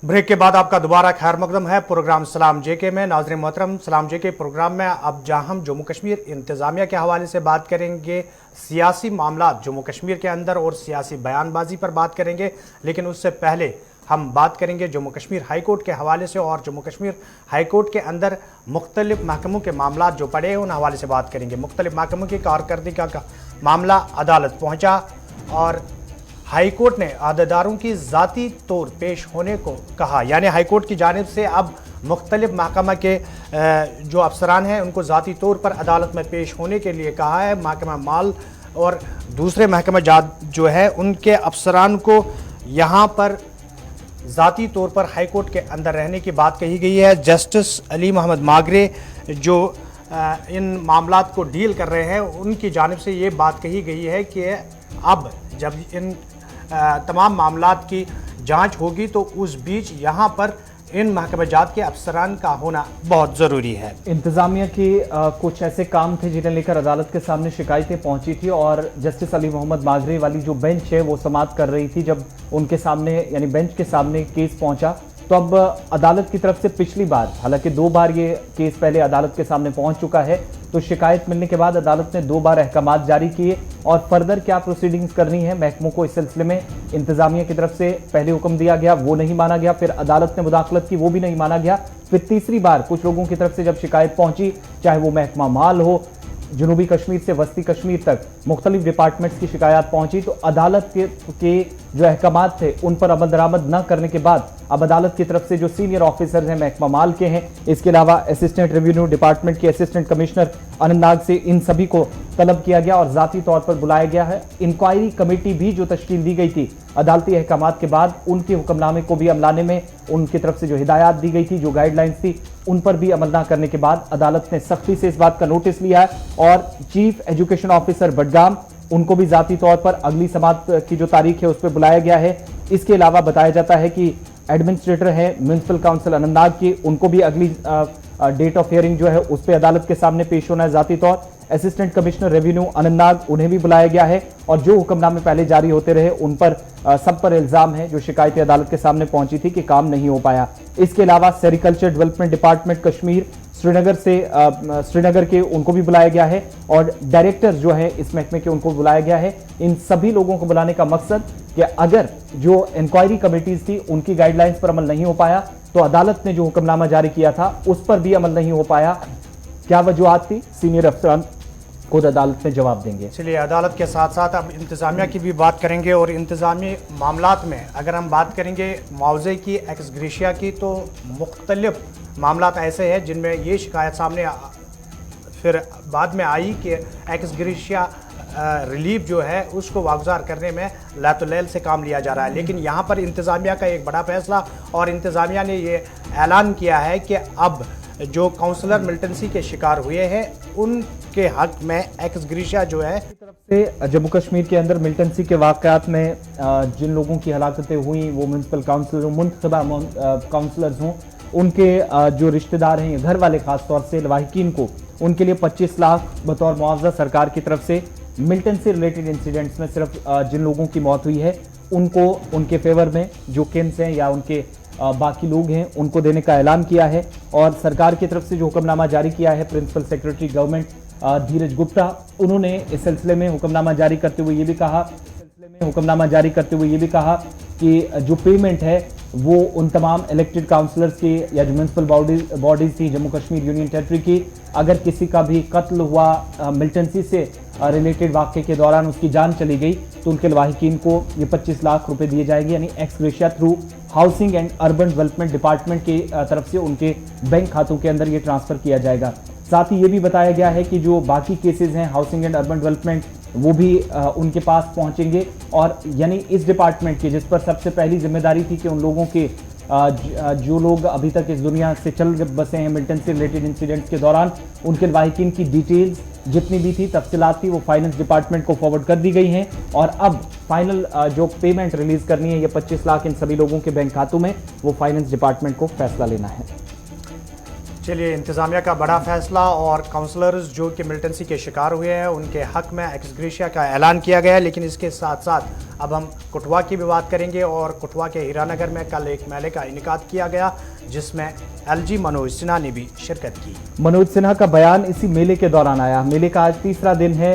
Break के बाद आपका दोबारा खैर मकदम है प्रोग्राम सलाम जेके में। नाज़रीन मोहतरम, सलाम जेके प्रोग्राम में अब जहां हम जम्मू कश्मीर इंतज़ामिया के हवाले से बात करेंगे, सियासी मामला जम्मू कश्मीर के अंदर और सियासी बयानबाजी पर बात करेंगे, लेकिन उससे पहले हम बात करेंगे जम्मू कश्मीर हाई कोर्ट के हवाले से। और जम्मू कश्मीर हाई कोर्ट के अंदर मुख्तलिफ महकमों के मामला जो पड़े हैं उन हवाले से बात करेंगे। मुख्तलिफ महकमों की कारकर्दगी का मामला अदालत पहुँचा और हाई कोर्ट ने अहदेदारों की ज़ाती तौर पेश होने को कहा, यानी हाई कोर्ट की जानिब से अब मुख्तलिफ महकमा के जो अफसरान हैं उनको ज़ाती तौर पर अदालत में पेश होने के लिए कहा है। महकमा माल और दूसरे महकमा जात जो है उनके अफसरान को यहाँ पर ज़ाती तौर पर हाई कोर्ट के अंदर रहने की बात कही गई है। जस्टिस अली मोहम्मद मागरे जो इन मामलात को डील कर रहे हैं उनकी जानिब से ये बात कही गई है कि अब जब इन तमाम मामलात की जांच होगी तो उस बीच यहाँ पर इन महकमा जात के अफसरान का होना बहुत ज़रूरी है। इंतज़ामिया के कुछ ऐसे काम थे जिन्हें लेकर अदालत के सामने शिकायतें पहुंची थी और जस्टिस अली मोहम्मद मागरे वाली जो बेंच है वो समाअत कर रही थी। जब उनके सामने यानी बेंच के सामने केस पहुंचा तो अब अदालत की तरफ से पिछली बार, हालांकि 2 बार ये केस पहले अदालत के सामने पहुंच चुका है, तो शिकायत मिलने के बाद अदालत ने 2 बार अहकामात जारी किए और फर्दर क्या प्रोसीडिंग्स करनी है महकमों को इस सिलसिले में इंतजामिया की तरफ से पहले हुक्म दिया गया, वो नहीं माना गया। फिर अदालत ने मुदाखलत की, वो भी नहीं माना गया। फिर तीसरी बार कुछ लोगों की तरफ से जब शिकायत पहुंची, चाहे वो महकमा माल हो, जनूबी कश्मीर से वस्ती कश्मीर तक मुख्तलिफ डिपार्टमेंट्स की शिकायत पहुंची, तो अदालत के जो अहकामात थे उन पर अमल दरामद न करने के बाद अब अदालत की तरफ से जो सीनियर ऑफिसर्स हैं महकमा माल के हैं, इसके अलावा असिस्टेंट रेवेन्यू डिपार्टमेंट के असिस्टेंट कमिश्नर अनंतनाग से इन सभी को तलब किया गया और ज़ाती तौर पर बुलाया गया है। इंक्वायरी कमेटी भी जो तश्कील दी गई थी अदालती अहकामात के बाद, उनके हुक्मनामे को भी अमलाने में उनकी तरफ से जो हिदायत दी गई थी, जो गाइडलाइंस थी, उन पर भी अमल न करने के बाद अदालत ने सख्ती से इस बात का नोटिस लिया है और चीफ एजुकेशन ऑफिसर बडगाम उनको भी ज़ाती तौर पर अगली समाअत की जो तारीख है उस पर बुलाया गया है। इसके अलावा बताया जाता है कि एडमिनिस्ट्रेटर है म्युनिसिपल काउंसिल अनंतनाग की, उनको भी अगली डेट ऑफ हियरिंग जो है उस पर अदालत के सामने पेश होना है ज़ाती तौर। असिस्टेंट कमिश्नर रेवेन्यू अनंतनाग, उन्हें भी बुलाया गया है और जो हुक्मनामे पहले जारी होते रहे उन पर सब पर इल्ज़ाम है जो शिकायतें अदालत के सामने पहुंची थी कि काम नहीं हो पाया। इसके अलावा sericulture development department Kashmir Srinagar के उनको भी बुलाया गया है और डायरेक्टर जो है इस महकमे के उनको बुलाया गया है। इन सभी लोगों को बुलाने का मकसद कि अगर जो इंक्वायरी कमेटीज थी उनकी गाइडलाइंस पर अमल नहीं हो पाया तो अदालत ने जो हुक्मनामा जारी किया था उस पर भी अमल नहीं हो पाया। क्या वजूहत थी, सीनियर अफसरान खुद अदालत में जवाब देंगे। चलिए, अदालत के साथ साथ अब इंतज़ामिया की भी बात करेंगे और इंतज़ामी मामलात में अगर हम बात करेंगे मुआवजे की, एक्स ग्रेशिया की, तो मुख्तलिफ मामलात ऐसे हैं जिनमें ये शिकायत सामने फिर बाद में आई कि एक्स ग्रेशिया रिलीफ जो है उसको वागुजार करने में लैतुलैल से काम लिया जा रहा है। लेकिन यहाँ पर इंतज़ामिया का एक बड़ा फैसला और इंतज़ामिया ने ये ऐलान किया है कि अब जो काउंसलर मिलिटेंसी के शिकार हुए हैं उनके हक में एक्स ग्रेशिया जो है तरफ से जम्मू कश्मीर के अंदर मिलिटेंसी के वाक़यात में जिन लोगों की हलाकतें हुई, वो म्युनिसिपल काउंसिलर हों, मुंतखबा काउंसलर्स हों, उनके जो रिश्तेदार हैं, घर वाले खास तौर से लवाहिकीन को, उनके लिए 25 लाख बतौर मुआवजा सरकार की तरफ से मिलिटेंसी रिलेटेड इंसिडेंट्स में सिर्फ जिन लोगों की मौत हुई है उनको उनके फेवर में जो किन्स हैं या उनके बाकी लोग हैं उनको देने का ऐलान किया है। और सरकार की तरफ से जो हुक्मनामा जारी किया है प्रिंसिपल सेक्रेटरी गवर्नमेंट धीरज गुप्ता, उन्होंने इस सिलसिले में हुक्मनामा जारी करते हुए ये भी कहा कि जो पेमेंट है वो उन तमाम इलेक्टेड काउंसलर्स की या जो म्यूनसिपल बॉडीज थी जम्मू कश्मीर यूनियन टेरिटरी की, अगर किसी का भी कत्ल हुआ मिलिटेंसी से रिलेटेड वाक़े के दौरान उसकी जान चली गई तो उनके लवाहिकीन को ये 25 लाख रुपए दिए जाएंगे, यानी x gratia through housing and urban development department की तरफ से उनके बैंक खातों के अंदर ये ट्रांसफ़र किया जाएगा। साथ ही ये भी बताया गया है कि जो बाकी केसेस हैं हाउसिंग एंड अर्बन डेवलपमेंट, वो भी उनके पास पहुंचेंगे और यानी इस डिपार्टमेंट की जिस पर सबसे पहली जिम्मेदारी थी कि उन लोगों के जो लोग अभी तक इस दुनिया से चल बसे हैं मिलिटेंसी रिलेटेड इंसिडेंट्स के दौरान, उनके लवाहिकीन की डिटेल्स जितनी भी थी, तफसीलात थी, वो फाइनेंस डिपार्टमेंट को फॉरवर्ड कर दी गई हैं और अब फाइनल जो पेमेंट रिलीज़ करनी है ये 25 लाख इन सभी लोगों के बैंक खातों में, वो फाइनेंस डिपार्टमेंट को फैसला लेना है। चलिए, इंतज़ामिया का बड़ा फैसला और काउंसलर्स जो कि मिलिटेंसी के शिकार हुए हैं उनके हक में एक्सग्रेशिया का ऐलान किया गया है। लेकिन इसके साथ साथ अब हम कठुआ की भी बात करेंगे और कठुआ के हीरानगर में कल एक मेले का इनेकाद किया गया जिसमें एलजी मनोज सिन्हा ने भी शिरकत की। मनोज सिन्हा का बयान इसी मेले के दौरान आया। मेले का आज तीसरा दिन है।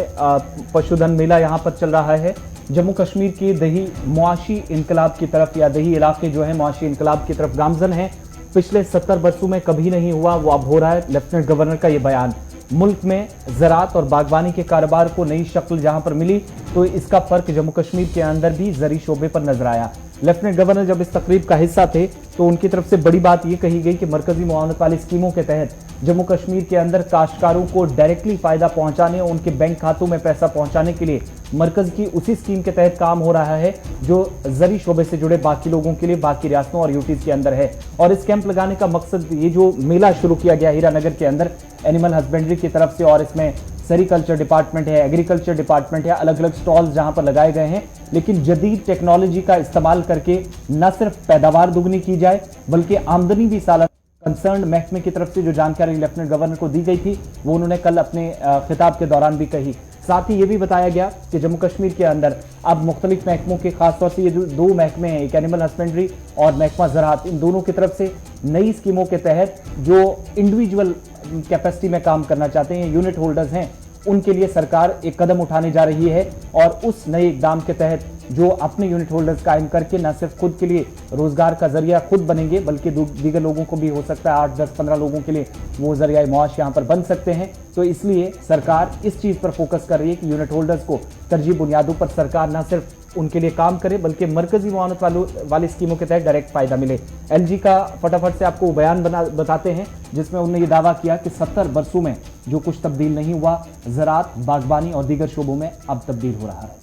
पशुधन मेला यहाँ पर चल रहा है। जम्मू कश्मीर की दही मुआशी इनकलाब की तरफ या दही इलाके जो है मुआशी इनकलाब की तरफ गामजन है। पिछले 70 वर्षों में कभी नहीं हुआ, वो अब हो रहा है। लेफ्टिनेंट गवर्नर का ये बयान। मुल्क में ज़राअत और बागवानी के कारोबार को नई शक्ल जहां पर मिली तो इसका फर्क जम्मू कश्मीर के अंदर भी ज़री शोबे पर नजर आया। लेफ्टिनेंट गवर्नर जब इस तकरीब का हिस्सा थे तो उनकी तरफ से बड़ी बात यह कही गई कि मरकजी मुआवनत वाली स्कीमों के तहत जम्मू कश्मीर के अंदर काश्तकारों को डायरेक्टली फायदा पहुंचाने और उनके बैंक खातों में पैसा पहुंचाने के लिए मरकज की उसी स्कीम के तहत काम हो रहा है जो ज़री शोबे से जुड़े बाकी लोगों के लिए बाकी रियासतों और यूटीज के अंदर है। और इस कैंप लगाने का मकसद ये जो मेला शुरू किया गया हीरानगर के अंदर एनिमल हस्बेंड्री की तरफ से, और इसमें सेरिकल्चर डिपार्टमेंट है, एग्रीकल्चर डिपार्टमेंट है, अलग अलग स्टॉल्स जहां पर लगाए गए हैं। लेकिन जदीद टेक्नोलॉजी का इस्तेमाल करके न सिर्फ पैदावार दुगनी की जाए बल्कि आमदनी भी सालाना कंसर्न महकमे की तरफ से जो जानकारी लेफ्टिनेंट गवर्नर को दी गई थी वो उन्होंने कल अपने खिताब के दौरान भी कही। साथ ही ये भी बताया गया कि जम्मू कश्मीर के अंदर अब मुख्तलिफ महकमों के खासतौर से ये जो दो महकमे हैं, एक एनिमल हस्बेंड्री और महकमा ज़राअत, इन दोनों की तरफ से नई स्कीमों के तहत जो इंडिविजुअल कैपेसिटी में काम करना चाहते हैं, यूनिट होल्डर्स हैं, उनके लिए सरकार एक कदम उठाने जा रही है। और उस नए इकदाम के तहत जो अपने यूनिट होल्डर्स कायम करके न सिर्फ खुद के लिए रोजगार का जरिया खुद बनेंगे बल्कि दीगर लोगों को भी हो सकता है 8, 10, 15 लोगों के लिए वो जरिया मुआश यहाँ पर बन सकते हैं। तो इसलिए सरकार इस चीज़ पर फोकस कर रही है कि यूनिट होल्डर्स को तरजीह बुनियादों पर सरकार न सिर्फ उनके लिए काम करे बल्कि मरकजी मुआवनत वाली स्कीमों के तहत डायरेक्ट फायदा मिले। एलजी का फटाफट से आपको बयान बताते हैं जिसमें उन्होंने ये दावा किया कि 70 वर्षों में जो कुछ तब्दील नहीं हुआ, ज़राअत, बागबानी और दीगर शोबों में अब तब्दील हो रहा है।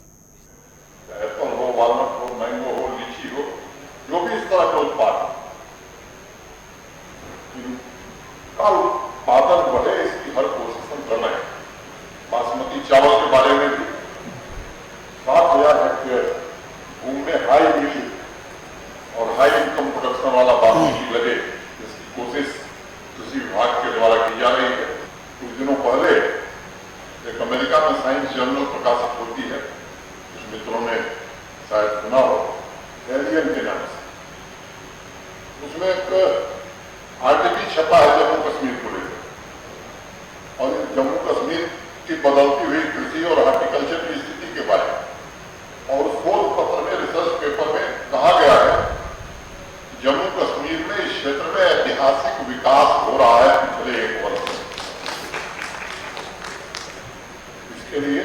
एप्पल हो, वालनट हो, मैंगो हो, लीची हो, जो भी इस तरह के उत्पाद का उत्पादन बढ़े इसकी हर कोशिश हम कर रहे हैं। बासमती चावल के बारे में भी 7,000 हेक्टेयर भूमि में हाई यील्ड और हाई इनकम प्रोडक्शन वाला बासमती लगे, इसकी कोशिश कृषि विभाग के द्वारा की जा रही है। कुछ दिनों पहले एक अमेरिका में साइंस जर्नल प्रकाशित होती है, कुछ मित्रों ने शायद सुना हो, एलियन के नाम से। उसमें एक आर्टिकल छपा है जम्मू कश्मीर को लेकर और जम्मू कश्मीर की बदलती हुई कृषि और हॉर्टिकल्चर की स्थिति के बारे में। और उस शोध पत्र में, रिसर्च पेपर में कहा गया है जम्मू कश्मीर में इस क्षेत्र में ऐतिहासिक विकास हो रहा है पिछले 1 वर्ष में। इसके लिए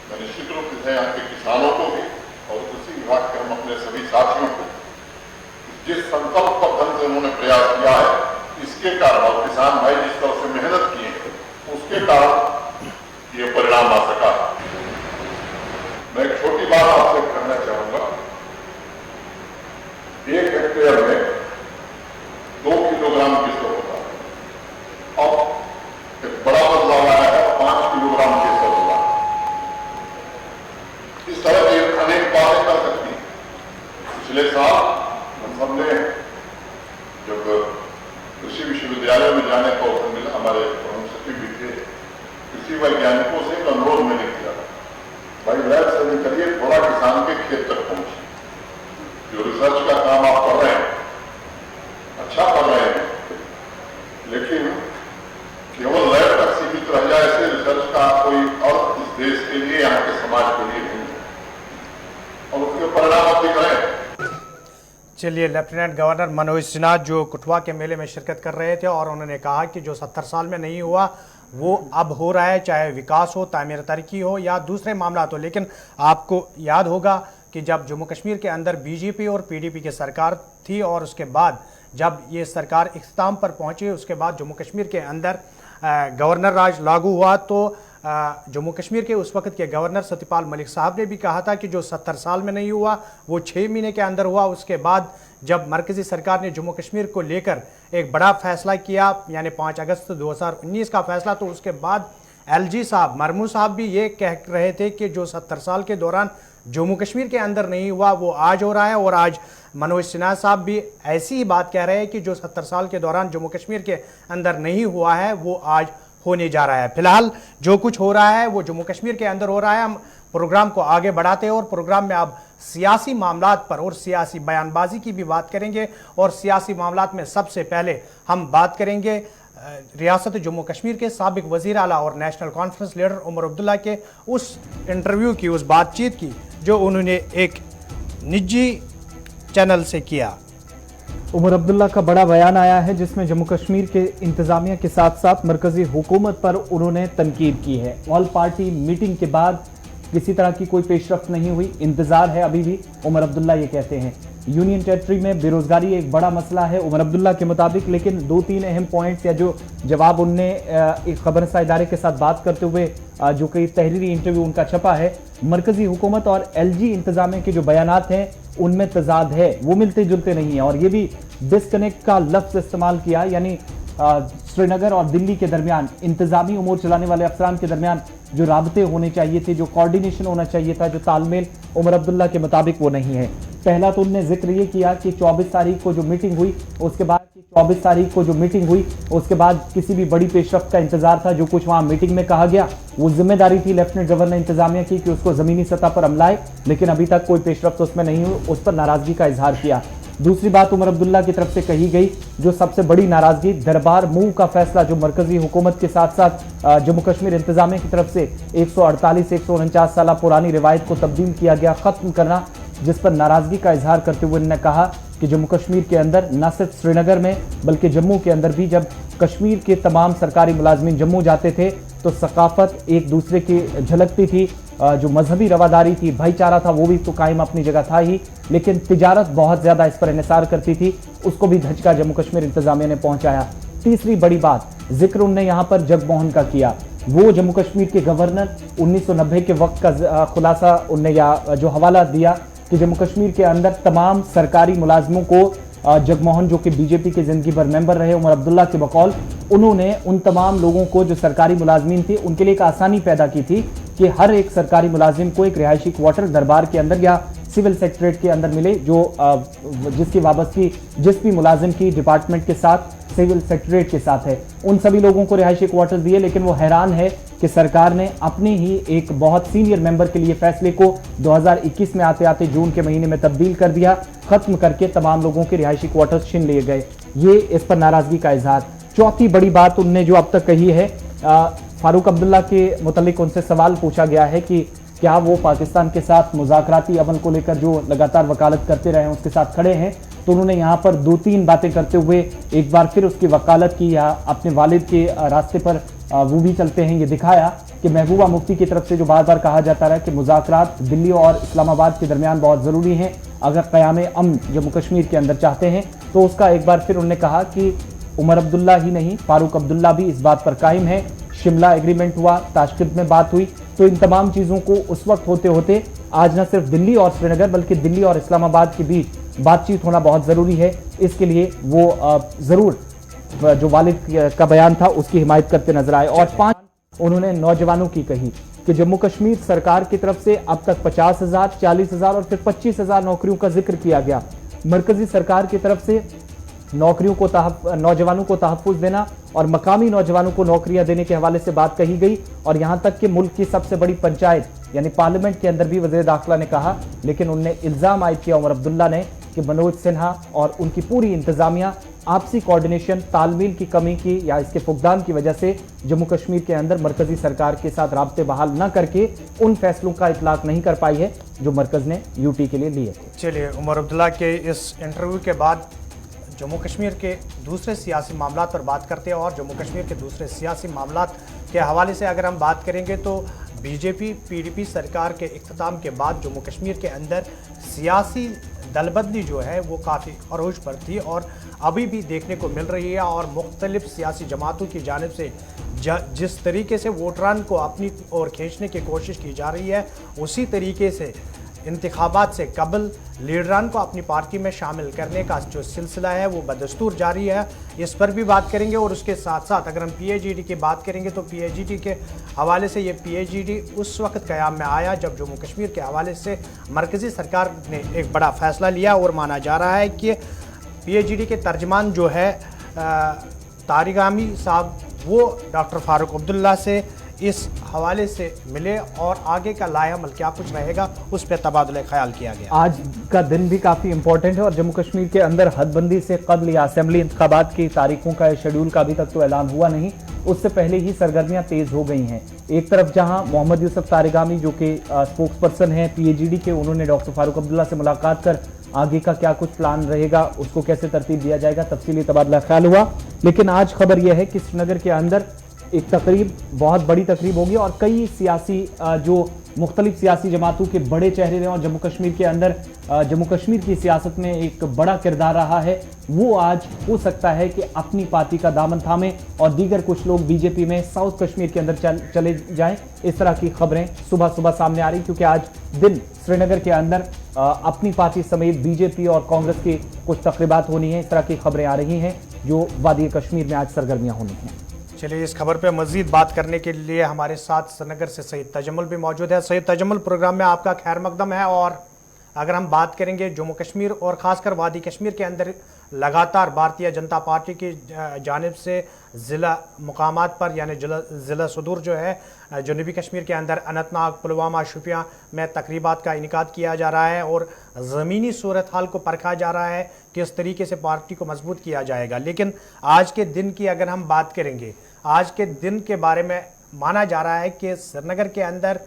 मैं निश्चित रूप से यहाँ के किसानों को भी और कृषि विभाग के हम अपने सभी साथियों को जिस संकल्प पर ढंग से उन्होंने प्रयास किया है इसके कारण, और किसान भाई जिस तरह से मेहनत किए उसके कारण ये परिणाम आ सका। मैं एक छोटी बात आपसे कहना चाहूंगा। 1 हेक्टेयर में 2 किलोग्राम केसर होता है, अब एक बड़ा बदलाव आया है, 5 किलोग्राम केसर हुआ। इस तरह की अनेक बातें कर सकती हैं। पिछले साल हम सबने जब कृषि विश्वविद्यालय में जाने का अवसर मिला, हमारे प्रमुख सचिव भी थे, कृषि वैज्ञानिकों से एक अनुरोध मैंने किया, भाई लैब से निकलिए, थोड़ा किसान के खेत तक पहुंचिए। जो रिसर्च का काम आप कर रहे हैं अच्छा कर रहे हैं, लेकिन केवल लैब तक सीमित रह जाए ऐसे रिसर्च का कोई अर्थ इस देश के लिए, यहाँ के समाज के लिए नहीं है और उसके परिणाम आप दिख रहे हैं। चलिए, लेफ्टिनेंट गवर्नर मनोज सिन्हा जो कठुआ के मेले में शिरकत कर रहे थे और उन्होंने कहा कि जो 70 साल में नहीं हुआ वो अब हो रहा है, चाहे विकास हो, तामीर तरक्की हो या दूसरे मामला हो। लेकिन आपको याद होगा कि जब जम्मू कश्मीर के अंदर बीजेपी और पीडीपी की सरकार थी और उसके बाद जब ये सरकार इख्तिताम पर पहुंची, उसके बाद जम्मू कश्मीर के अंदर गवर्नर राज लागू हुआ तो जम्मू कश्मीर के उस वक्त के गवर्नर सत्यपाल मलिक साहब ने भी कहा था कि जो 70 साल में नहीं हुआ वो 6 महीने के अंदर हुआ। उसके बाद जब मरकज़ी सरकार ने जम्मू कश्मीर को लेकर एक बड़ा फैसला किया, यानी 5 अगस्त 2019 का फैसला, तो उसके बाद एलजी साहब, मरमू साहब भी ये कह रहे थे कि जो 70 साल के दौरान जम्मू कश्मीर के अंदर नहीं हुआ वो आज हो रहा है। और आज मनोज सिन्हा साहब भी ऐसी ही बात कह रहे हैं कि जो 70 साल के दौरान जम्मू कश्मीर के अंदर नहीं हुआ है वो आज होने जा रहा है। फिलहाल जो कुछ हो रहा है वो जम्मू कश्मीर के अंदर हो रहा है। हम प्रोग्राम को आगे बढ़ाते हैं और प्रोग्राम में अब सियासी मामलात पर और सियासी बयानबाजी की भी बात करेंगे। और सियासी मामलात में सबसे पहले हम बात करेंगे रियासत जम्मू कश्मीर के साबिक वज़ीर आला और National Conference leader Omar Abdullah के उस इंटरव्यू की, उस बातचीत की जो उन्होंने एक निजी चैनल से किया। उमर अब्दुल्ला का बड़ा बयान आया है जिसमें जम्मू कश्मीर के इंतजामिया के साथ साथ मरकजी हुकूमत पर उन्होंने तनकीद की है। ऑल पार्टी मीटिंग के बाद किसी तरह की कोई पेशरफ्त नहीं हुई, इंतजार है अभी भी, उमर अब्दुल्ला ये कहते हैं। यूनियन टेरिटरी में बेरोजगारी एक बड़ा मसला है उमर अब्दुल्ला के मुताबिक, लेकिन 2-3 अहम पॉइंट्स या जो जवाब उनने एक खबरसा इदारे के साथ बात करते हुए जो कई तहरीरी इंटरव्यू उनका छपा है, मरकजी हुकूमत और एलजी इंतजामिया के जो बयानात हैं उनमें तजाद है, वो मिलते जुलते नहीं है। और ये भी डिस्कनेक्ट का लफ्ज इस्तेमाल किया, यानी श्रीनगर और दिल्ली के दरमियान इंतजामी उमूर चलाने वाले अफसरान के दरमियान जो राबते होने चाहिए थे, जो कोऑर्डिनेशन होना चाहिए था, जो तालमेल, उमर अब्दुल्ला के मुताबिक वो नहीं है। पहला तो उन्होंने जिक्र ये किया कि 24 तारीख को जो मीटिंग हुई उसके बाद किसी भी बड़ी पेशरफ्त का इंतजार था। जो कुछ वहां मीटिंग में कहा गया वो जिम्मेदारी थी लेफ्टिनेंट गवर्नर इंतजामिया की कि उसको जमीनी सतह पर अमलाए, लेकिन अभी तक कोई पेशरफ्त उसमें नहीं हुई, उस पर नाराजगी का इजहार किया। दूसरी बात उमर अब्दुल्ला की तरफ से कही गई जो सबसे बड़ी नाराजगी, दरबार मूव का फैसला जो मरकजी हुकूमत के साथ साथ जम्मू कश्मीर इंतजामिया की तरफ से 148-149 साल पुरानी रिवायत को तब्दील किया गया, खत्म करना, जिस पर नाराजगी का इजहार करते हुए उन्होंने कहा कि जम्मू कश्मीर के अंदर न सिर्फ श्रीनगर में बल्कि जम्मू के अंदर भी जब कश्मीर के तमाम सरकारी मुलाजमीन जम्मू जाते थे तो सकाफत एक दूसरे की झलकती थी, जो मजहबी रवादारी थी, भाईचारा था, वो भी तो कायम अपनी जगह था ही, लेकिन तिजारत बहुत ज्यादा इस पर इन्हिसार करती थी, उसको भी धचका जम्मू कश्मीर इंतजामिया ने पहुंचाया। तीसरी बड़ी बात जिक्र उन्होंने यहाँ पर जगमोहन का किया, वो जम्मू कश्मीर के गवर्नर 1990 के वक्त का खुलासा उनने या जो हवाला दिया कि जम्मू कश्मीर के अंदर तमाम सरकारी मुलाजमों को जगमोहन जो कि बीजेपी के जिंदगी भर मेंबर रहे उमर अब्दुल्ला के बकौल, उन्होंने उन तमाम लोगों को जो सरकारी मुलाजमीन थे उनके लिए एक आसानी पैदा की थी कि हर एक सरकारी मुलाजिम को एक रिहायशी क्वार्टर दरबार के अंदर या सिविल सेक्रेटरीट के अंदर मिले, जो जिसकी वाबस्तगी जिस भी मुलाजिम की डिपार्टमेंट के साथ सिविल सेक्रेटरीट के साथ है, उन सभी लोगों को रिहायशी क्वार्टर दिए। लेकिन वो हैरान है कि सरकार ने अपने ही एक बहुत सीनियर मेंबर के लिए फैसले को 2021 में आते आते जून के महीने में तब्दील कर दिया, खत्म करके तमाम लोगों के रिहायशी क्वार्टर्स छीन लिए गए। ये इस पर नाराजगी का इजहार। चौथी बड़ी बात उनने जो अब तक कही है, फारूक अब्दुल्ला के मुतालिक उनसे सवाल पूछा गया है कि क्या वो पाकिस्तान के साथ मुज़ाकराती अमल को लेकर जो लगातार वकालत करते रहे हैं उसके साथ खड़े हैं, तो उन्होंने यहाँ पर 2-3 बातें करते हुए एक बार फिर उसकी वकालत की या अपने वालिद के रास्ते पर वो भी चलते हैं, ये दिखाया कि महबूबा मुफ्ती की तरफ से जो बार बार कहा जाता रहा कि मुज़ाकरात दिल्ली और इस्लामाबाद के दरमियान बहुत ज़रूरी हैं अगर क़याम अमन जम्मू कश्मीर के अंदर चाहते हैं, तो उसका एक बार फिर उन्होंने कहा कि उमर अब्दुल्ला ही नहीं, फारूक अब्दुल्ला भी इस बात पर कायम है। शिमला एग्रीमेंट हुआ, ताशकंद में बात हुई, तो इन तमाम चीज़ों को उस वक्त होते होते आज न सिर्फ दिल्ली और श्रीनगर बल्कि दिल्ली और इस्लामाबाद के बीच बातचीत होना बहुत ज़रूरी है। इसके लिए वो ज़रूर जो वालिद का बयान था उसकी हिमायत करते नजर आए। और 5 उन्होंने नौजवानों की कही कि जम्मू कश्मीर सरकार की तरफ से अब तक 50,000, 40,000 और फिर 25,000 नौकरियों का जिक्र किया गया। मरकजी सरकार की तरफ से नौकरियों को नौजवानों को तहफ़्फ़ुज़ देना और मकामी नौजवानों को नौकरियां देने के हवाले से बात कही गई। और यहां तक कि मुल्क की सबसे बड़ी पंचायत यानी पार्लियामेंट के अंदर भी वज़ीर दाखिला ने कहा, लेकिन उनने इल्ज़ाम आयद किया उमर अब्दुल्ला ने कि मनोज सिन्हा और उनकी पूरी इंतजामिया आपसी कोऑर्डिनेशन, तालमेल की कमी की या इसके फुकदान की वजह से जम्मू कश्मीर के अंदर मरकजी सरकार के साथ राब्ते बहाल न करके उन फैसलों का इतलाक नहीं कर पाई है जो मरकज ने यूटी के लिए लिए थे। चलिए, उमर अब्दुल्ला के इस इंटरव्यू के बाद जम्मू कश्मीर के दूसरे सियासी मामलात पर बात करते हैं। और जम्मू कश्मीर के दूसरे सियासी मामलात के हवाले से अगर हम बात करेंगे तो बीजेपी पीडीपी सरकार के इख्तिताम के बाद जम्मू कश्मीर के अंदर सियासी दलबदली जो है वो काफ़ी अरूज पर थी और अभी भी देखने को मिल रही है। और मुख्तलिफ सियासी जमातों की जानिब से जिस तरीके से वोटरान को अपनी ओर खींचने की कोशिश की जा रही है, उसी तरीके से इंतखाबात से कबल लीडरान को अपनी पार्टी में शामिल करने का जो सिलसिला है वो बदस्तूर जारी है, इस पर भी बात करेंगे। और उसके साथ साथ अगर हम PAGD की बात करेंगे तो PAGD के हवाले से ये PAGD उस वक्त क़याम में आया जब जम्मू कश्मीर के हवाले से मरकज़ी सरकार ने एक बड़ा फ़ैसला लिया और माना जा रहा है कि PAGD के तर्जमान जो है तारिक आमी साहब वो डॉक्टर फारूक अब्दुल्ला से इस हवाले से मिले और आगे का लाएअमल क्या कुछ रहेगा उस पर तबादला ख्याल किया गया। आज का दिन भी काफ़ी इंपॉर्टेंट है और जम्मू कश्मीर के अंदर हदबंदी से कबल या असेंबली इंतखाबात की तारीखों का शेड्यूल का अभी तक तो ऐलान हुआ नहीं, उससे पहले ही सरगर्मियां तेज हो गई हैं। एक तरफ जहां मोहम्मद यूसुफ तारिगामी जो कि स्पोक्स पर्सन हैं PAGD के, उन्होंने डॉक्टर फारूक अब्दुल्ला से मुलाकात कर आगे का क्या कुछ प्लान रहेगा, उसको कैसे तरतीब दिया जाएगा, तफसीली तबादला ख्याल हुआ। लेकिन आज खबर यह है कि श्रीनगर के अंदर एक तकरीब, बहुत बड़ी तकरीब होगी और कई सियासी जो मुख्तलिफ सियासी जमातों के बड़े चेहरे रहे और जम्मू कश्मीर के अंदर जम्मू कश्मीर की सियासत में एक बड़ा किरदार रहा है, वो आज हो सकता है कि अपनी पार्टी का दामन थामे और दीगर कुछ लोग BJP में साउथ कश्मीर के अंदर चले जाएं। इस तरह की खबरें सुबह सुबह सामने आ रही, क्योंकि आज दिन श्रीनगर के अंदर अपनी पार्टी समेत BJP और कांग्रेस की कुछ तकरीबात होनी है। इस तरह की खबरें आ रही हैं जो वादी कश्मीर में आज सरगर्मियां होनी हैं। चलिए इस खबर पे मजीद बात करने के लिए हमारे साथ श्रीनगर से सैयद तजम्मुल भी मौजूद है। सैयद तजम्मुल, प्रोग्राम में आपका खैर मकदम है। और अगर हम बात करेंगे जम्मू कश्मीर और ख़ासकर वादी कश्मीर के अंदर लगातार भारतीय जनता पार्टी की जानिब से ज़िला मुकामात पर यानी ज़िला सदूर जो है जनूबी कश्मीर के अंदर अनंतनाग, पुलवामा, शोपियां में तकरीबात का इनेकाद किया जा रहा है और ज़मीनी सूरत हाल को परखा जा रहा है किस तरीके से पार्टी को मजबूत किया जाएगा। लेकिन आज के दिन की अगर हम बात करेंगे, आज के दिन के बारे में माना जा रहा है कि श्रीनगर के अंदर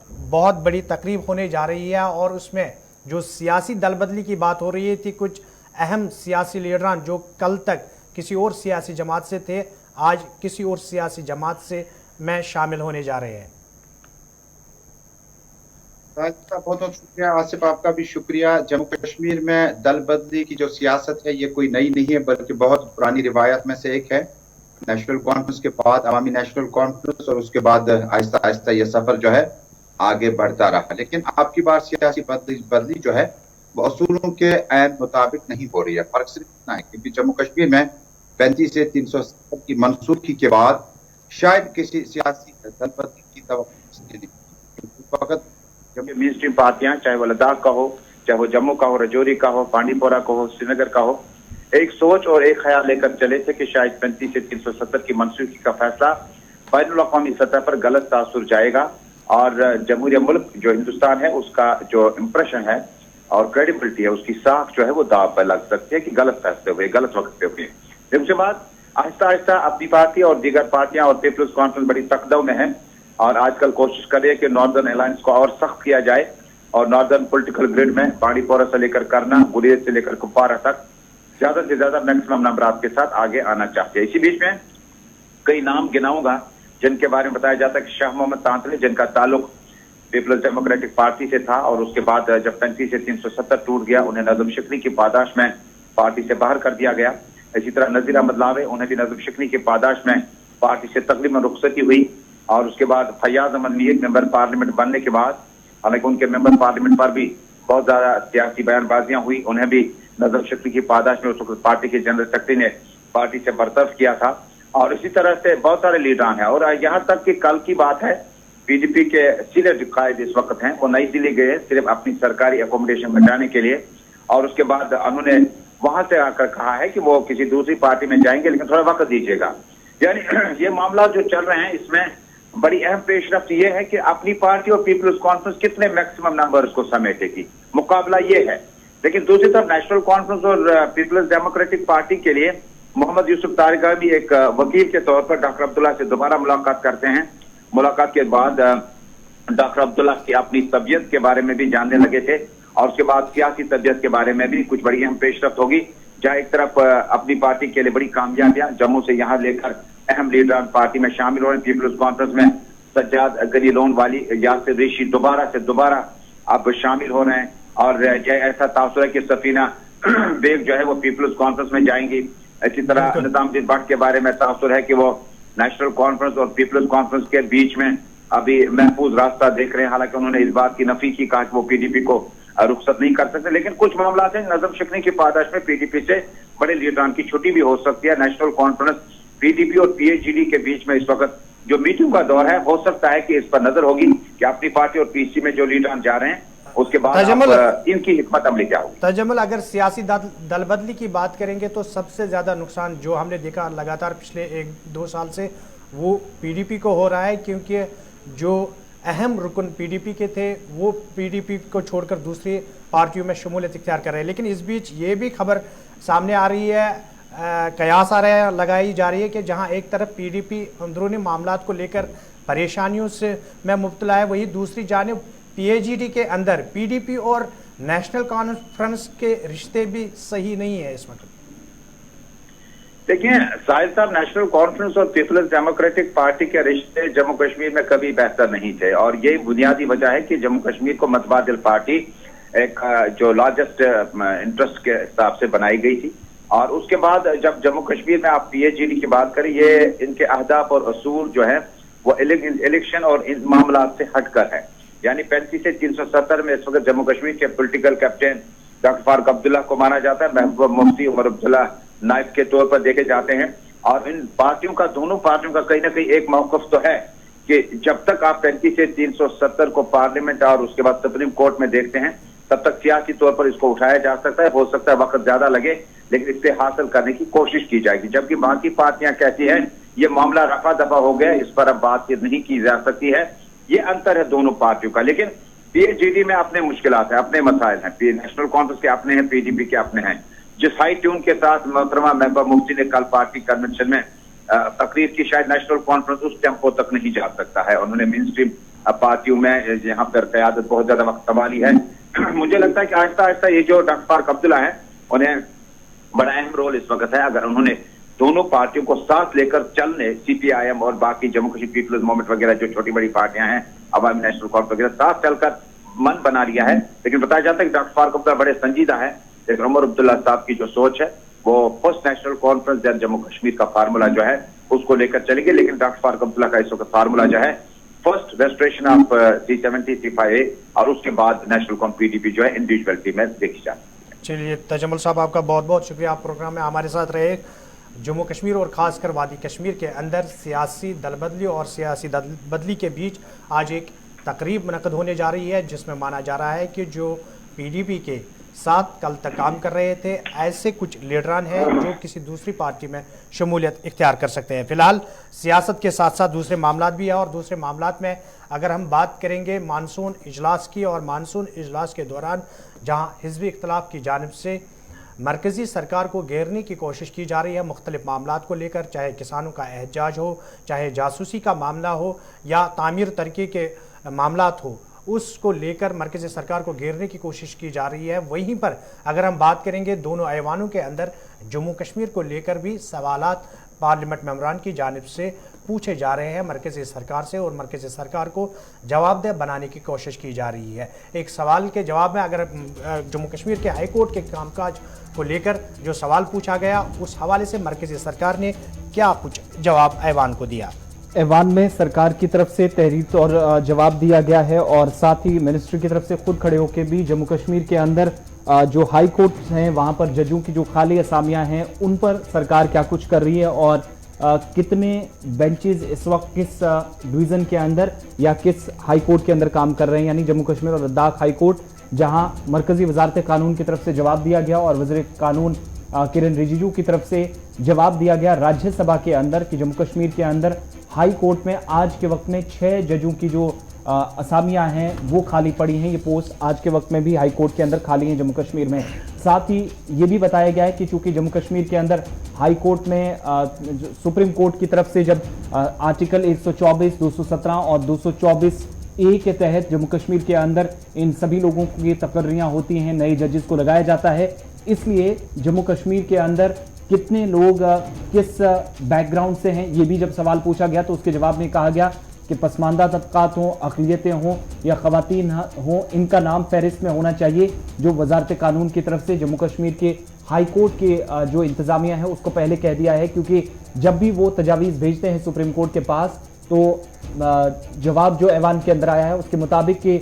बहुत बड़ी तकरीब होने जा रही है और उसमें जो सियासी दल बदली की बात हो रही थी, कुछ अहम सियासी लीडरान जो कल तक किसी और सियासी जमात से थे आज किसी और सियासी जमात से में शामिल होने जा रहे हैं। बहुत बहुत शुक्रिया आसिफ, आपका भी शुक्रिया। जम्मू कश्मीर में दल बदली की जो सियासत है ये कोई नई नहीं है बल्कि बहुत पुरानी रिवायत में से एक है। नेशनल कॉन्फ्रेंस के बाद अवामी नेशनल कॉन्फ्रेंस और उसके बाद आहिस्ता आहिस्ता ये सफर जो है आगे बढ़ता रहा। लेकिन आपकी बार सियासी बदली जो है वो असूलों के ऐन मुताबिक नहीं हो रही है। फर्क सिर्फ इतना है क्योंकि जम्मू कश्मीर में 35 से 370 की मनसूखी के बाद शायद किसी सियासी दल बदली की तवक्को मेन स्ट्रीम पार्टियां, चाहे वो लद्दाख का हो, चाहे वो जम्मू का हो, रजौरी का हो, बांडीपोरा का हो, श्रीनगर का हो, एक सोच और एक ख्याल लेकर चले थे कि शायद 35 से 370 की मनसूखी का फैसला बैनुल-अक़वामी सतह पर गलत तासुर जाएगा और जमहूरिया मुल्क जो हिंदुस्तान है उसका जो इंप्रेशन है और क्रेडिबिलिटी है उसकी साख जो है वो दाव पर लग सकती है कि गलत फैसले हुए, गलत वक्त पे हुए। उसके बाद आहिस्ता आहिस्ता अपनी पार्टी और दीगर पार्टियां और पीपल्स कॉन्फ्रेंस बड़ी तकदव में है और आजकल कोशिश कर रही है कि नॉर्दर्न अलायंस को और सख्त किया जाए और नॉर्दर्न पॉलिटिकल ग्रिड में बांडीपोरा से लेकर करना, गुरेज से लेकर कुपवारा तक ज्यादा से ज्यादा मैक्सिमम नंबरात के साथ आगे आना चाहते हैं। इसी बीच में कई नाम गिनाऊंगा जिनके बारे में बताया जाता है कि शाह मोहम्मद तांतरे, जिनका ताल्लुक पीपल्स डेमोक्रेटिक पार्टी से था और उसके बाद जब 35 से 370 टूट गया उन्हें नज़म शिकनी की पादाश में पार्टी से बाहर कर दिया गया। इसी तरह नजीर अहमद लावे, उन्हें भी नज़म शिकनी की पादाश में पार्टी से तकरीबन रुखसती हुई और उसके बाद फैयाज अहमद मीर मेंबर पार्लियामेंट बनने के बाद, हालांकि उनके मेंबर पार्लियामेंट पर भी बहुत ज्यादा सियासी बयानबाजियां हुई, उन्हें भी नज़म शिकनी की पादाश में उस वक्त पार्टी के जनरल सेक्रेटरी ने पार्टी से बर्तरफ किया था। और इसी तरह से बहुत सारे लीडरान हैं और यहाँ तक कि कल की बात है PDP के सीनियर कायद इस वक्त हैं, वो नई दिल्ली गए सिर्फ अपनी सरकारी एकोमोडेशन बचाने के लिए और उसके बाद उन्होंने वहां से आकर कहा है कि वो किसी दूसरी पार्टी में जाएंगे लेकिन थोड़ा वक्त दीजिएगा। यानी ये मामला जो चल रहे हैं इसमें बड़ी अहम पेशरफ्त ये है कि अपनी पार्टी और पीपल्स कॉन्फ्रेंस कितने मैक्सिमम नंबर्स को समेटेगी, मुकाबला ये है। लेकिन दूसरी तरफ नेशनल कॉन्फ्रेंस और पीपल्स डेमोक्रेटिक पार्टी के लिए मोहम्मद यूसुफ तारिगामी एक वकील के तौर पर डॉक्टर अब्दुल्ला से दोबारा मुलाकात करते हैं। मुलाकात के बाद डॉक्टर अब्दुल्ला की अपनी तबीयत के बारे में भी जानने लगे थे और उसके बाद सियासी तबीयत के बारे में भी कुछ बड़ी अहम पेशरफ्त होगी, जहां एक तरफ अपनी पार्टी के लिए बड़ी कामयाबियां जम्मू से यहाँ लेकर अहम लीडर पार्टी में शामिल हो रहे हैं। पीपल्स कॉन्फ्रेंस में सज्जाद गनी लोन वाली, यासिर ऋषि दोबारा अब शामिल हो रहे हैं और ऐसा तासुर है कि सफीना बेग जो है वो पीपल्स कॉन्फ्रेंस में जाएंगी। इसी तरह निजामुद्दीन भट्ट के बारे में तासुर है कि वो नेशनल कॉन्फ्रेंस और पीपल्स कॉन्फ्रेंस के बीच में अभी महफूज रास्ता देख रहे हैं। हालांकि उन्होंने इस बात की नफी की, कहा कि वो पीडीपी को रुखसत नहीं कर सकते, लेकिन कुछ मामला है नजम शिकनी की पादाश में पीडीपी से बड़े लीडरान की छुट्टी भी हो सकती है। नेशनल कॉन्फ्रेंस पीडीपी और पीएचईडी के बीच में इस वक्त जो मीटिंग का दौर है, हो सकता है कि इस पर नजर होगी कि अपनी पार्टी और पीसी में जो लीडरान जा रहे हैं उसके बाद इनकी हिकमत अमली क्या होगी। तजम्मुल, अगर सियासी दल बदली की बात करेंगे तो सबसे ज्यादा नुकसान जो हमने देखा लगातार पिछले 1-2 साल से वो पीडीपी को हो रहा है, क्योंकि जो अहम रुकन पीडीपी के थे वो पीडीपी को छोड़कर दूसरी पार्टियों में शमूलियत इख्तियार कर रहे हैं। लेकिन इस बीच ये भी खबर सामने आ रही है, कयास आ रहा है, लगाई जा रही है कि जहां एक तरफ पीडीपी अंदरूनी मामलात को लेकर परेशानियों से में मुब्तला है, वही दूसरी जानिब पीएचईडी के अंदर पीडीपी और नेशनल कॉन्फ्रेंस के रिश्ते भी सही नहीं है इस वक्त। देखिए साहिल साहब, नेशनल कॉन्फ्रेंस और पीपल्स डेमोक्रेटिक पार्टी के रिश्ते जम्मू कश्मीर में कभी बेहतर नहीं थे, और यही बुनियादी वजह है कि जम्मू कश्मीर को मतबादल पार्टी एक जो लार्जेस्ट इंटरेस्ट के हिसाब से बनाई गई थी। और उसके बाद जब जम्मू कश्मीर में आप पीएचईडी की बात करें, ये इनके अहदाफ और असूल जो है वो इलेक्शन और इन मामला से हटकर है। यानी 35 से 370 में इस वक्त जम्मू कश्मीर के political captain doctor Farooq Abdullah को माना जाता है, महबूबा मुफ्ती उमर अब्दुल्ला नायब के तौर पर देखे जाते हैं। और इन पार्टियों का, दोनों पार्टियों का कहीं ना कहीं एक मौकफ तो है कि जब तक आप 35 से 370 को पार्लियामेंट और उसके बाद सुप्रीम कोर्ट में देखते हैं, तब तक सियासी तौर पर इसको उठाया जा सकता है। हो सकता है वक्त ज्यादा लगे, लेकिन इसे हासिल करने की कोशिश की जाएगी। जबकि बाकी पार्टियां कहती हैं ये मामला रफा दफा हो गया, इस पर अब बातचीत नहीं की जा सकती है। ये अंतर है दोनों पार्टियों का। लेकिन पीएचईडी में अपने मुश्किलात है, अपने मसाइल हैं, नेशनल कांग्रेस के अपने हैं, पीडीपी के अपने हैं। जिस हाई ट्यून के साथ मोहतरमा महबूबा मुफ्ती ने कल पार्टी कन्वेंशन में तकरीर की, शायद नेशनल कॉन्फ्रेंस उस टेम्पो तक नहीं जा सकता है। उन्होंने मेन स्ट्रीम पार्टियों में यहाँ पर क़यादत बहुत ज्यादा वक्त संभाली है। मुझे लगता है कि आहिस्ता आहिस्ता ये जो डॉक्टर फारूक अब्दुल्ला है, उन्हें बड़ा अहम रोल इस वक्त है। अगर उन्होंने दोनों पार्टियों को साथ लेकर चलने, सीपीआईएम और बाकी जम्मू कश्मीर पीपल्स मूवमेंट वगैरह जो छोटी बड़ी पार्टियां हैं, अवामी नेशनल कॉन्फ्रेंस वगैरह, साथ चलकर मन बना लिया है। लेकिन बताया जाता है कि डॉक्टर फारूक अब्दुल्ला बड़े संजीदा है। लेकिन उमर अब्दुल्ला साहब की जो सोच है वो first National Conference then Jammu Kashmir का फार्मूला जो है उसको लेकर चलेंगे। लेकिन डॉक्टर फारूक अब्दुल्ला का इस वक्त फार्मूला जो है first restoration of C-70 C-5A और उसके बाद नेशनल कॉन्फ्रेंस पीडीपी जो है इंडिविजुअलिटी में देखी जाती है। चलिए तजम्मुल साहब, आपका बहुत बहुत शुक्रिया, आप प्रोग्राम में हमारे साथ रहे। जम्मू कश्मीर और ख़ासकर वादी कश्मीर के अंदर सियासी दलबदली और सियासी दलबदली के बीच आज एक तकरीब मुनक़द होने जा रही है, जिसमें माना जा रहा है कि जो पीडीपी के साथ कल तक काम कर रहे थे, ऐसे कुछ लीडरान हैं जो किसी दूसरी पार्टी में शमूलियत इख्तियार कर सकते हैं। फ़िलहाल सियासत के साथ साथ दूसरे मामलात भी हैं, और दूसरे मामलात में अगर हम बात करेंगे मानसून इजलास की, और मानसून इजलास के दौरान जहां हिज़्बी इख्तिलाफ की जानिब से मरकज़ी सरकार को घेरने की कोशिश की जा रही है मुख्तलिफ मामलात को लेकर, चाहे किसानों का एहतजाज हो, चाहे जासूसी का मामला हो, या तामीर तरक्की के मामलात हो, उसको लेकर मरकज़ी सरकार को घेरने की कोशिश की जा रही है। वहीं पर अगर हम बात करेंगे दोनों ऐवानों के अंदर जम्मू कश्मीर को लेकर भी सवालात पार्लियामेंट मेंबरान की जानिब से पूछे जा रहे हैं मरकज़ी सरकार से, और मरकज़ी सरकार को जवाबदेह बनाने की कोशिश की जा रही है। एक सवाल के जवाब में अगर जम्मू कश्मीर के हाई कोर्ट के कामकाज को लेकर जो सवाल पूछा गया, उस हवाले से मरकज़ी सरकार ने क्या कुछ जवाब ऐवान को दिया। ऐवान में सरकार की तरफ से तहरीर और जवाब दिया गया है, और साथ ही मिनिस्ट्री की तरफ से खुद खड़े होकर भी जम्मू कश्मीर के अंदर जो हाई कोर्ट हैं वहां पर जजों की जो खाली असामियां हैं उन पर सरकार क्या कुछ कर रही है, और कितने बेंचेस इस वक्त किस डिवीज़न के अंदर या किस हाई कोर्ट के अंदर काम कर रहे हैं, यानी जम्मू कश्मीर और लद्दाख हाई कोर्ट, जहां मरकजी वजारत कानून की तरफ से जवाब दिया गया और वज़ीर कानून किरण रिजिजू की तरफ से जवाब दिया गया राज्यसभा के अंदर कि जम्मू कश्मीर के अंदर हाई कोर्ट में आज के वक्त में 6 जजों की जो असामियां हैं वो खाली पड़ी हैं। ये पोस्ट आज के वक्त में भी हाई कोर्ट के अंदर खाली हैं जम्मू कश्मीर में। साथ ही ये भी बताया गया है कि चूंकि जम्मू कश्मीर के अंदर हाई कोर्ट में सुप्रीम कोर्ट की तरफ से जब आर्टिकल 124, 217 और 224A के तहत जम्मू कश्मीर के अंदर इन सभी लोगों की तकर्रियां होती हैं, नए जजेस को लगाया जाता है, इसलिए जम्मू कश्मीर के अंदर कितने लोग किस बैकग्राउंड से हैं, ये भी जब सवाल पूछा गया तो उसके जवाब में कहा गया कि पसमानदा तबकात हों, अक़लियतें हों या ख़वातीन हों, इनका नाम फहरिस्त में होना चाहिए, जो वजारत कानून की तरफ से जम्मू कश्मीर के हाई कोर्ट के जो इंतज़ामिया है उसको पहले कह दिया है, क्योंकि जब भी वो तजावीज़ भेजते हैं सुप्रीम कोर्ट के पास तो जवाब जो ऐवान के अंदर आया है उसके मुताबिक कि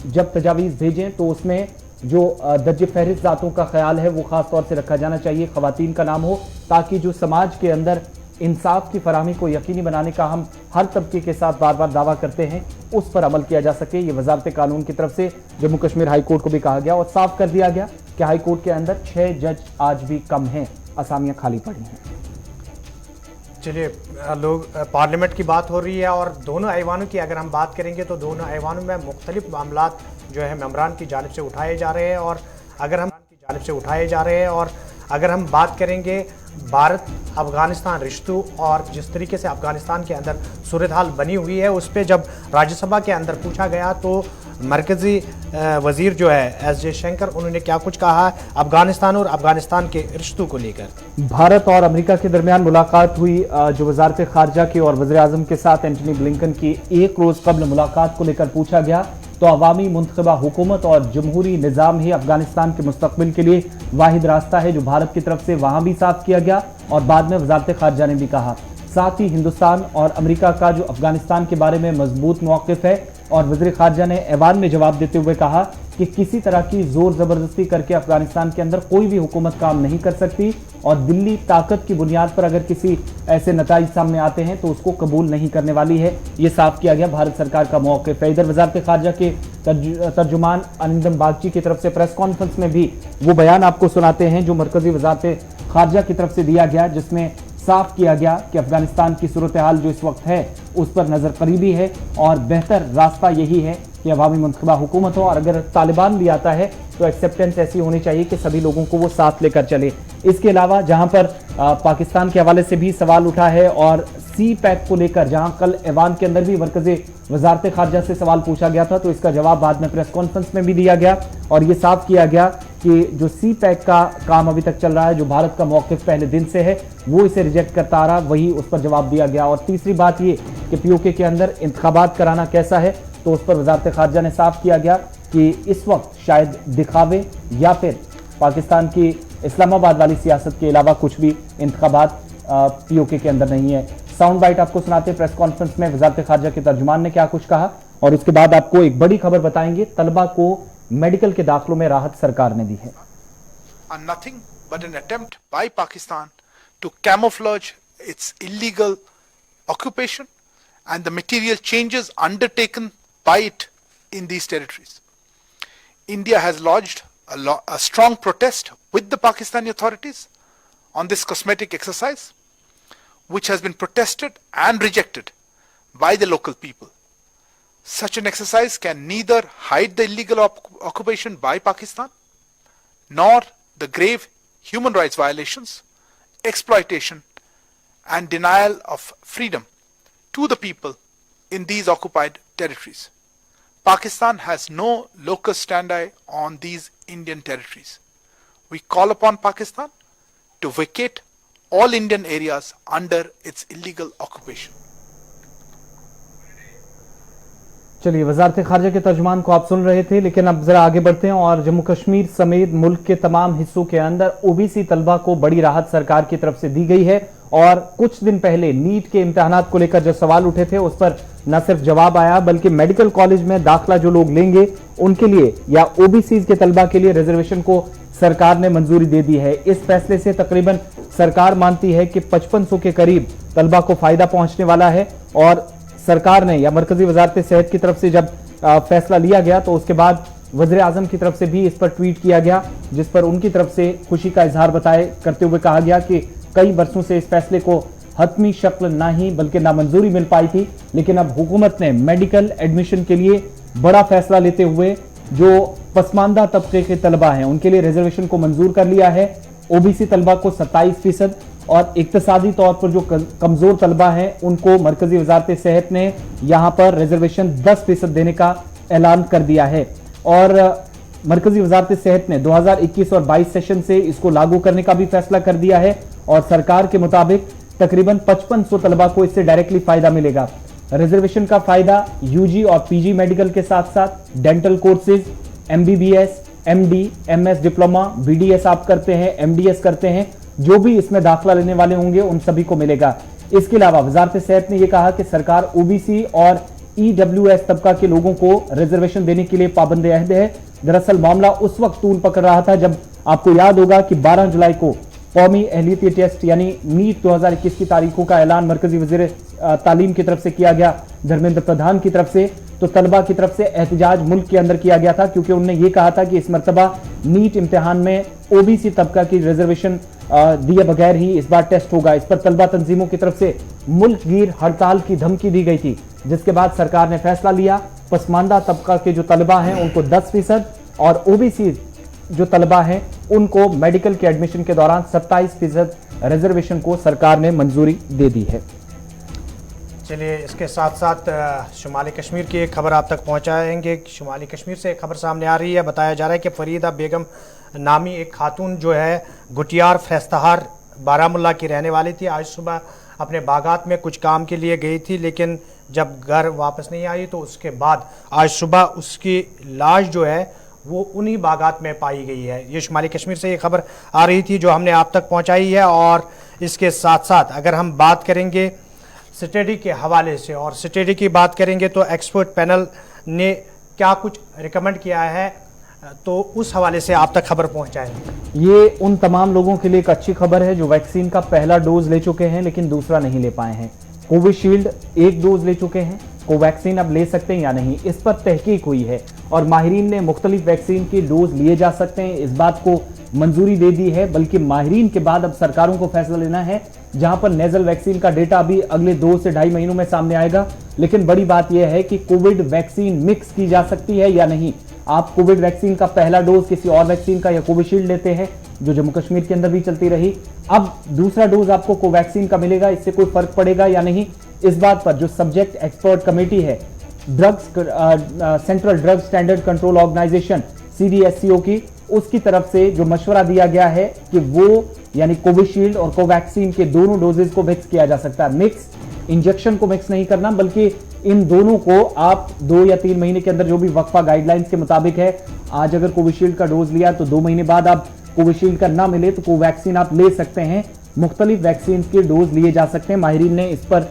जब तजावीज़ भेजें तो उसमें जो दर्ज फहरिस्त ज़ातों का ख्याल है वो ख़ास तौर से रखा जाना चाहिए, ख़वातीन का नाम हो, ताकि जो समाज के अंदर इंसाफ की फराहमी को यकीनी बनाने का हम हर तबके के साथ बार बार दावा करते हैं उस पर अमल किया जा सके। ये वजारत कानून की तरफ से जम्मू कश्मीर हाई कोर्ट को भी कहा गया और साफ कर दिया गया कि हाई कोर्ट के अंदर 6 जज आज भी कम हैं, असामियां खाली पड़ी हैं। चलिए, लोग पार्लियामेंट की बात हो रही है और दोनों ऐवानों की अगर हम बात करेंगे तो दोनों ऐवानों में मुख्तलिफ मामलात जो है मेंबरान की जानिब से उठाए जा रहे हैं और अगर हम बात करेंगे भारत अफगानिस्तान रिश्तों और जिस तरीके से अफगानिस्तान के अंदर सूरत हाल बनी हुई है उस पर जब राज्यसभा के अंदर पूछा गया तो मरकज़ी वज़ीर जो है एस जयशंकर, उन्होंने क्या कुछ कहा अफगानिस्तान और अफगानिस्तान के रिश्तों को लेकर। भारत और अमेरिका के दरमियान मुलाकात हुई, जो वजारत खारजा की और वज़ीर आज़म के साथ एंटनी ब्लिंकन की एक रोज़ कबल मुलाकात को लेकर पूछा गया तो अवामी मुंतखबा हुकूमत और जमहूरी निज़ाम ही अफगानिस्तान के मुस्तकबिल के लिए वाहिद रास्ता है, जो भारत की तरफ से वहां भी साफ किया गया और बाद में वजारत खारजा ने भी कहा। साथ ही हिंदुस्तान और अमेरिका का जो अफगानिस्तान के बारे में मजबूत मौक़िफ़ है और वज़ीर खारजा ने ऐवान में जवाब देते हुए कहा कि किसी तरह की जोर जबरदस्ती करके अफगानिस्तान के अंदर कोई भी हुकूमत काम नहीं कर सकती और दिल्ली ताकत की बुनियाद पर अगर किसी ऐसे नताइज सामने आते हैं तो उसको कबूल नहीं करने वाली है। ये साफ किया गया भारत सरकार का मौक़िफ़ है। इधर वज़ारत खारजा के तर्जुमान अनिंदम बागची की तरफ से प्रेस कॉन्फ्रेंस में भी वो बयान आपको सुनाते हैं जो मरकज़ी वज़ारत खारजा की तरफ से दिया गया, जिसमें साफ किया गया कि अफगानिस्तान की सूरत हाल जो इस वक्त है उस पर नज़र करीबी है और बेहतर रास्ता यही है कि अवामी मुंतखबा हुकूमत हो और अगर तालिबान भी आता है तो एक्सेप्टेंस ऐसी होनी चाहिए कि सभी लोगों को वो साथ लेकर चले। इसके अलावा जहां पर पाकिस्तान के हवाले से भी सवाल उठा है और सी पैक को लेकर जहां कल ऐवान के अंदर भी मरकज़ी वज़ारत खारजा से सवाल पूछा गया था तो इसका जवाब बाद में प्रेस कॉन्फ्रेंस में भी दिया गया और ये साफ किया गया कि जो सी पैक का काम अभी तक चल रहा है, जो भारत का मौक़िफ़ पहले दिन से है वो इसे रिजेक्ट करता आ रहा, वही उस पर जवाब दिया गया। और तीसरी बात ये कि पीओके के अंदर इंतखाबात कराना कैसा है तो उस पर वज़ारत खारजा ने साफ किया गया कि इस वक्त शायद दिखावे या फिर पाकिस्तान की इस्लामाबाद वाली सियासत के अलावा कुछ भी इंतखाबात पीओके के अंदर नहीं है। साउंड बाइट आपको सुनाते प्रेस कॉन्फ्रेंस में वज़ारत खारजा के तर्जुमान ने क्या कुछ कहा और उसके बाद आपको एक बड़ी खबर बताएंगे, तलबा को मेडिकल के दाखिलों में राहत सरकार ने दी है। Nothing but an attempt by Pakistan to camouflage its illegal occupation and the material changes undertaken by it in these territories. India has lodged a strong protest with the Pakistani authorities on this cosmetic exercise, which has been protested and rejected by the local people. Such an exercise can neither hide the illegal occupation by Pakistan nor the grave human rights violations, exploitation and denial of freedom to the people in these occupied territories. Pakistan has no locus standi on these Indian territories. We call upon Pakistan to vacate all Indian areas under its illegal occupation. चलिए, वज़ारत खारजा के तर्जुमान को आप सुन रहे थे, लेकिन अब जरा आगे बढ़ते हैं और जम्मू कश्मीर समेत मुल्क के तमाम हिस्सों के अंदर ओबीसी तलबा को बड़ी राहत सरकार की तरफ से दी गई है और कुछ दिन पहले नीट के इम्तिहानात को लेकर जो सवाल उठे थे उस पर न सिर्फ जवाब आया बल्कि मेडिकल कॉलेज में दाखिला जो लोग लेंगे उनके लिए या ओबीसी के तलबा के लिए रिजर्वेशन को सरकार ने मंजूरी दे दी है। इस फैसले से तकरीबन सरकार मानती है कि 5500 के करीब तलबा को फायदा पहुंचने वाला है और सरकार ने या मरकजी वजारत सेहत की तरफ से जब फैसला लिया गया तो उसके बाद वज़ीर आज़म की तरफ से भी इस पर ट्वीट किया गया, जिस पर उनकी तरफ से खुशी का इजहार करते हुए कहा गया कि कई बरसों से इस फैसले को हतमी शक्ल ना ही बल्कि नामंजूरी मिल पाई थी, लेकिन अब हुकूमत ने मेडिकल एडमिशन के लिए बड़ा फैसला लेते हुए जो पसमानदा तबके के तलबा हैं उनके लिए रिजर्वेशन को मंजूर कर लिया है। ओबीसी तलबा को 27% और इक्तसादी तौर पर जो कमजोर तलबा हैं उनको मरकजी वजारत सेहत ने यहाँ पर रिजर्वेशन 10% देने का ऐलान कर दिया है और मरकजी वजारत सेहत ने 2021 और 22 सेशन से इसको लागू करने का भी फैसला कर दिया है और सरकार के मुताबिक तकरीबन 5500 तलबा को इससे डायरेक्टली फायदा मिलेगा। रिजर्वेशन का फायदा यूजी और पीजी मेडिकल के साथ साथ dental courses, MBBS, MD, MS diploma, BDS आप करते हैं, एमडीएस करते हैं, जो भी इसमें दाखिला लेने वाले होंगे उन सभी को मिलेगा। इसके अलावा वजारत सेहत ने यह कहा कि सरकार ओबीसी और EWS तबका के लोगों को रिजर्वेशन देने के लिए पाबंद अहद है। दरअसल मामला उस वक्त तूल पकड़ रहा था जब आपको याद होगा कि 12 जुलाई को कौमी अहलियती टेस्ट यानी नीट 2021 की तारीखों का ऐलान मरकजी वजीर तालीम की तरफ से किया गया, धर्मेंद्र प्रधान की तरफ से। तो तलबा की तरफ से एहतजाज मुल्क के अंदर किया गया था क्योंकि उन्होंने ये कहा था कि इस मरतबा नीट इम्तिहान में ओबीसी तबका की रिजर्वेशन दिए बगैर ही इस बार टेस्ट होगा। इस पर तलबा तंजीमों की तरफ से मुल्क गिर हड़ताल की धमकी दी गई थी, जिसके बाद सरकार ने फैसला लिया पसमानदा तबका के जो तलबा हैं उनको 10% और ओबीसी जो तलबा हैं उनको मेडिकल के एडमिशन के दौरान 27% रिजर्वेशन को सरकार ने मंजूरी दे दी है। चलिए इसके साथ साथ शुमाली कश्मीर की एक खबर आप तक पहुंचाएंगे। शुमाली कश्मीर से एक खबर सामने आ रही है। बताया जा रहा है कि फरीदा बेगम नामी एक खातून जो है गुटियार फैस्तहार बारामुल्ला की रहने वाली थी। आज सुबह अपने बागात में कुछ काम के लिए गई थी, लेकिन जब घर वापस नहीं आई तो उसके बाद आज सुबह उसकी लाश जो है वो उन्हीं बागात में पाई गई है। ये शुमाली कश्मीर से ये खबर आ रही थी जो हमने आप तक पहुंचाई है। और इसके साथ साथ अगर हम बात करेंगे स्टडी के हवाले से और स्टडी की बात करेंगे तो एक्सपर्ट पैनल ने क्या कुछ रिकमेंड किया है तो उस हवाले से आप तक खबर पहुंचाएंगे। ये उन तमाम लोगों के लिए एक अच्छी खबर है जो वैक्सीन का पहला डोज ले चुके हैं लेकिन दूसरा नहीं ले पाए हैं। कोविशील्ड एक डोज ले चुके हैं, कोवैक्सीन अब ले सकते हैं या नहीं, इस पर तहकीक हुई है और माहिरीन ने मुख्तलिफ वैक्सीन के डोज लिए जा सकते हैं इस बात को मंजूरी दे दी है। बल्कि माहिरीन के बाद अब सरकारों को फैसला लेना है, जहां पर नेजल वैक्सीन का डेटा अभी अगले 2 से 2.5 महीनों में सामने आएगा। लेकिन बड़ी बात यह है कि कोविड वैक्सीन मिक्स की जा सकती है या नहीं। आप कोविड वैक्सीन का पहला डोज किसी और वैक्सीन का या कोविशील्ड लेते हैं जो जम्मू कश्मीर के अंदर भी चलती रही, अब दूसरा डोज आपको कोवैक्सीन का मिलेगा, इससे कोई फर्क पड़ेगा या नहीं, इस बात पर जो सब्जेक्ट एक्सपर्ट कमेटी है Central Drug Standard Control Organization CDSCO की, उसकी तरफ से जो मशवरा दिया गया है कि वो यानी कोविशील्ड और कोवैक्सीन के दोनों डोजेज को मिक्स किया जा सकता है। मिक्स इंजेक्शन को मिक्स नहीं करना बल्कि इन दोनों को आप 2 या 3 महीने के अंदर जो भी वक्फा गाइडलाइंस के मुताबिक है, आज अगर कोविशील्ड का डोज लिया तो 2 महीने बाद आप कोविशील्ड का ना मिले तो कोवैक्सीन आप ले सकते हैं। मुख्तलिफ वैक्सीन के डोज लिए जा सकते हैं, माहिरीन ने इस पर